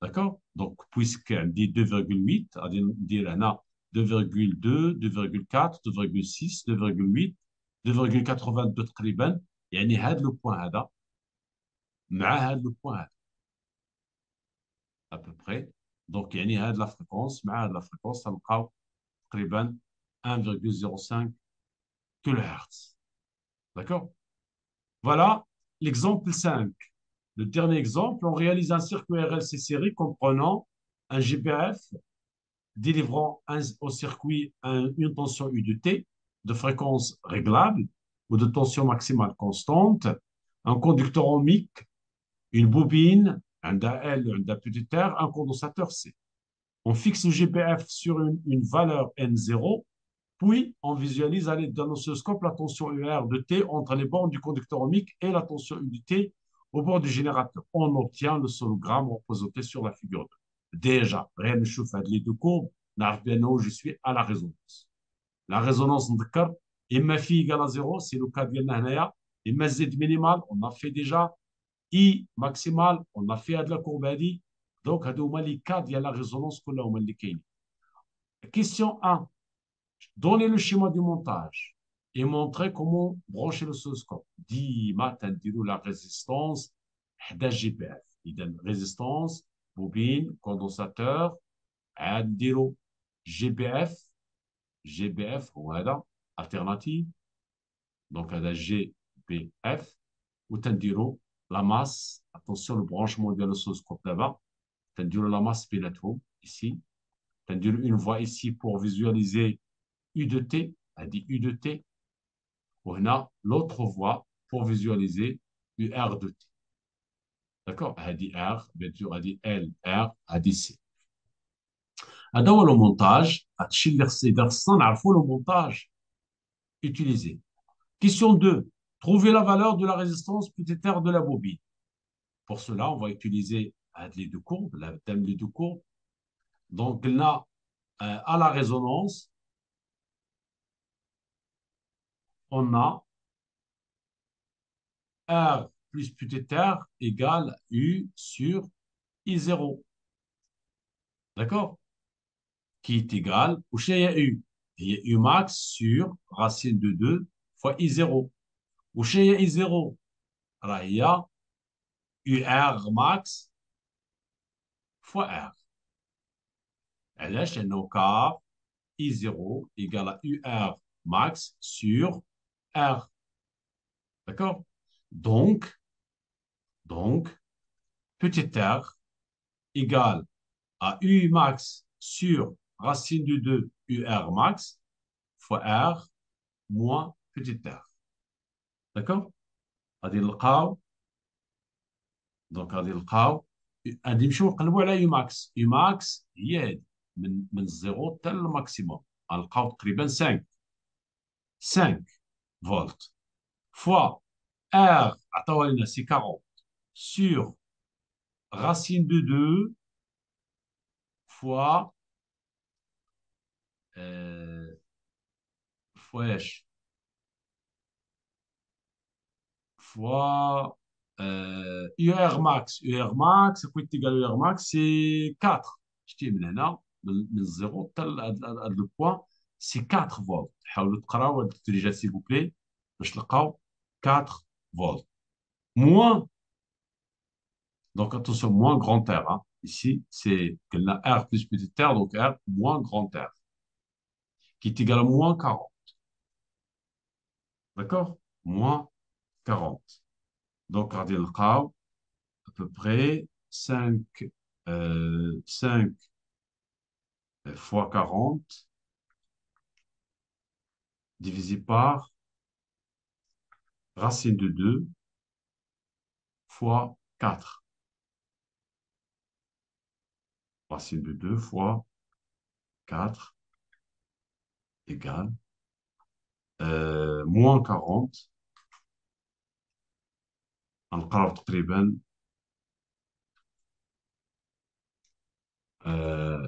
D'accord? Donc, puisque عندي 2,8 غادي ندير هنا 2,2 2,4 2,6 2,8 2,82 تقريبا، يعني هذا لو بوان هذا مع هذا لو بوان هذا à peu près. Donc, يعني هذه la fréquence مع هذه la fréquence تلقاو تقريبا 1,05 kHz. D'accord? Voilà l'exemple 5. Le dernier exemple, on réalise un circuit RLC série comprenant un GPF délivrant au circuit une tension U de T de fréquence réglable ou de tension maximale constante, un conducteur ohmique, une bobine, un L, un petit R, un condensateur C. On fixe le GPF sur une valeur N0, puis on visualise à l'aide d'un oscilloscope la tension UR de T entre les bornes du conducteur ohmique et la tension U de T au bord du générateur. On obtient le sologramme représenté sur la figure 2. Déjà, rien ne chauffe les deux courbes, n'arrive bien où je suis à la résonance. La résonance, إما phi égale à 0, c'est le cas ديالنا هنايا. إما Z minimal, on a fait déjà. I maximal, on a fait de la courbe هذه. Donc, هادو هما les cas ديال la résonance كلها هما اللي كاينين. Question 1. Donnez le schéma du montage et montrez comment brancher l'oscilloscope. ديما تنديروا la résistance 11 GPF. إذا résistance, bobine, condensateur, عاد نديروا GPF هو هذا alternative. Donc هذا GPF وتنديروا la masse. Attention le branchement de l'oscilloscope là-bas. تنديروا la masse بيناتهم ici. تنديروا une voie ici pour visualiser U de T, elle dit U de T. وهنا l'autre voie pour visualiser UR de T. D'accord? Elle dit R, bien sûr, elle dit L, R, elle dit C. هذا هو لو مونتاج. هادشي اللي خصنا نعرفوا لو مونتاج utilisé. Question 2. Trouver la valeur de la résistance pudétaire de la bobine. Pour cela, on va utiliser les deux courbes, la thème des deux courbes. Donc là, à la résonance, on a R plus pudétaire égale U sur I0. D'accord? Qui est égal au chez U. Il y a U max sur racine de 2 fois I0. Au chez I0, il y a UR max fois R. علاش؟ لأنه car I0 égale à UR max sur R. D'accord? Donc, petit r égale à U max sur racine de 2 UR max fois R moins petit r. D'accord? غادي نلقاو دونك غادي نلقاو غادي نمشيو نقلبوا على يو ماكس. يو ماكس هي هذه من الزيرو حتى للماكسيموم غنلقاو تقريبا 5 فولت فوا ار عطاوها لنا سي 40 sur racine de 2 fois euh, fois H fois UR max. UR max, c'est quoi égal UR max? C'est 4. Je dis, من 0 حتى هذا البوان سي 4 فولت. حاولوا تقراوا هذا التريجات s'il vous plaît باش تلقاو 4 volts. Moins, donc attention, moins grand R. Hein. Ici, c'est que la R plus petit r, donc R moins grand R, qui est égal à moins 40. D'accord? Moins 40. Donc, regardez le cas, à peu près 5 fois 40 divisé par racine de 2 fois 4. Racine de 2 fois 4 égale moins 40. نقراو تقريبا euh,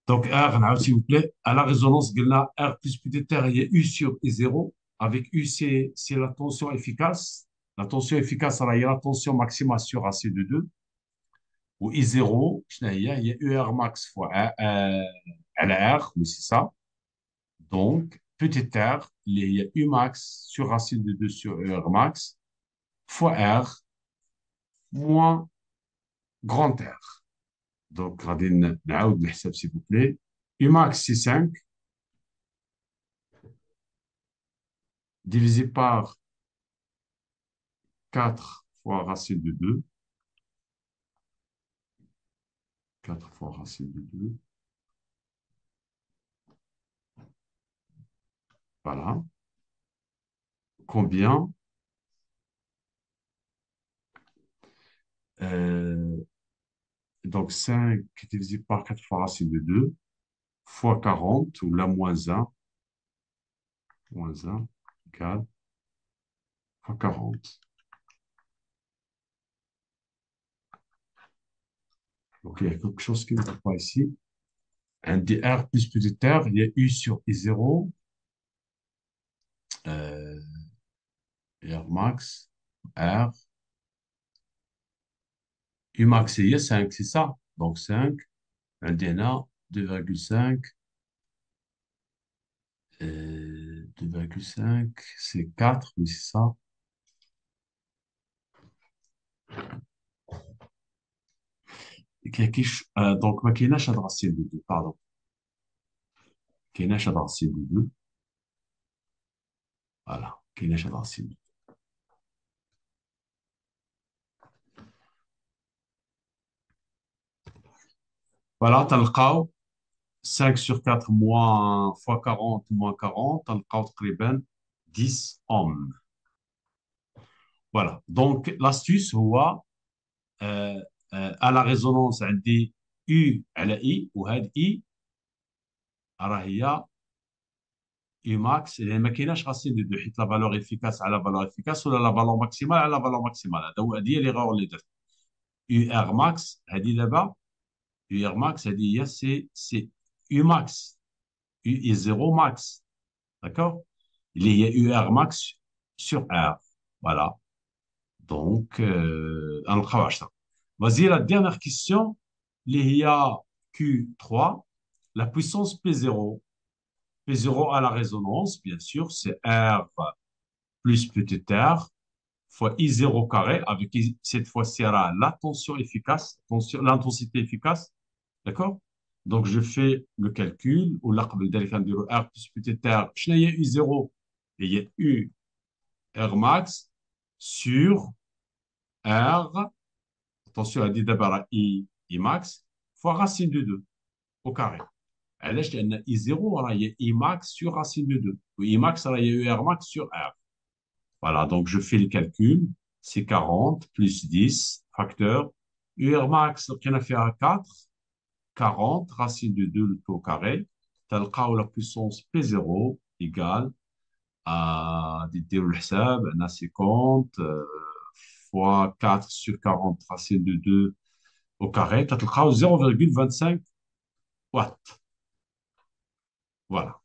donc R, s'il vous plaît, à la résonance, R plus petit r, il y a U sur I0. Avec U, c'est la tension efficace. La tension efficace, il y a la tension maximale sur AC2. Ou I0, il y a UR max fois LR, oui, c'est ça. Donc, petit r, il y a U max sur AC2 sur UR max fois R moins grand R. Donc, غادي نعاود الحساب s'il vous plaît. U max, c'est 5 divisé par 4 fois racine de 2. 4 fois racine de 2. Voilà. Combien euh, Donc 5 divisé par 4 fois racine de 2 fois 40, ou la moins un égale fois 40. Donc il y a quelque chose qui ne va pas ici. Un DR plus petit r, il y a U sur I0, euh, R max, R, U max, il y a 5, c'est ça. Donc 5, un DNA, 2,5, 2,5, c'est 4, oui, c'est ça. Donc, ما كايناش هاد راسين دو دو باردون كايناش هاد راسين دو دو فوالا كايناش هاد راسين دو فوالا تلقاو 5 sur 4 moins fois 40 moins 40 تلقاو تقريبا 10 ohms. Voilà. Donc, l'astuce هو à la résonance عندي U على I وهاد I راه هي اي ماكس اللي ما كايناش راسين دو دو حيت لا فالور افيكاس على فالور افيكاس ولا لا فالور ماكسيمال على فالور ماكسيمال هذه هي ليغور اللي درت يو ار ماكس هذه دابا يو ار ماكس هذه هي سي يو ماكس يو اي زيرو ماكس داكور اللي هي يو ار ماكس سور ار فوالا دونك غنلقاو 10 فازي لا ديرنيير كيسيون اللي هي كيو 3 la puissance P0 P0 à la résonance bien sûr c'est R plus petit r fois I0 carré, avec cette fois-ci la tension efficace, l'intensité efficace. D'accord? Donc, je fais le calcul, ou l'arbre d'Alexandre R plus petit r, je n'ai U0, et il y a U R max sur R, attention, elle dit d'abord I max, fois racine de 2 au carré. علاش لان I0 راه هي I max sur racine de 2 و I max راه هي U R max sur R. Voilà, donc je fais le calcul. C'est 40 plus 10, facteur. UR max, on a fait à 4, 40, racine de 2, le tout au carré. تلقاو la puissance P0 égale à, ديروا الحساب, on a 50 fois 4 sur 40, racine de 2, au carré, tu as 0,25 watts. Voilà.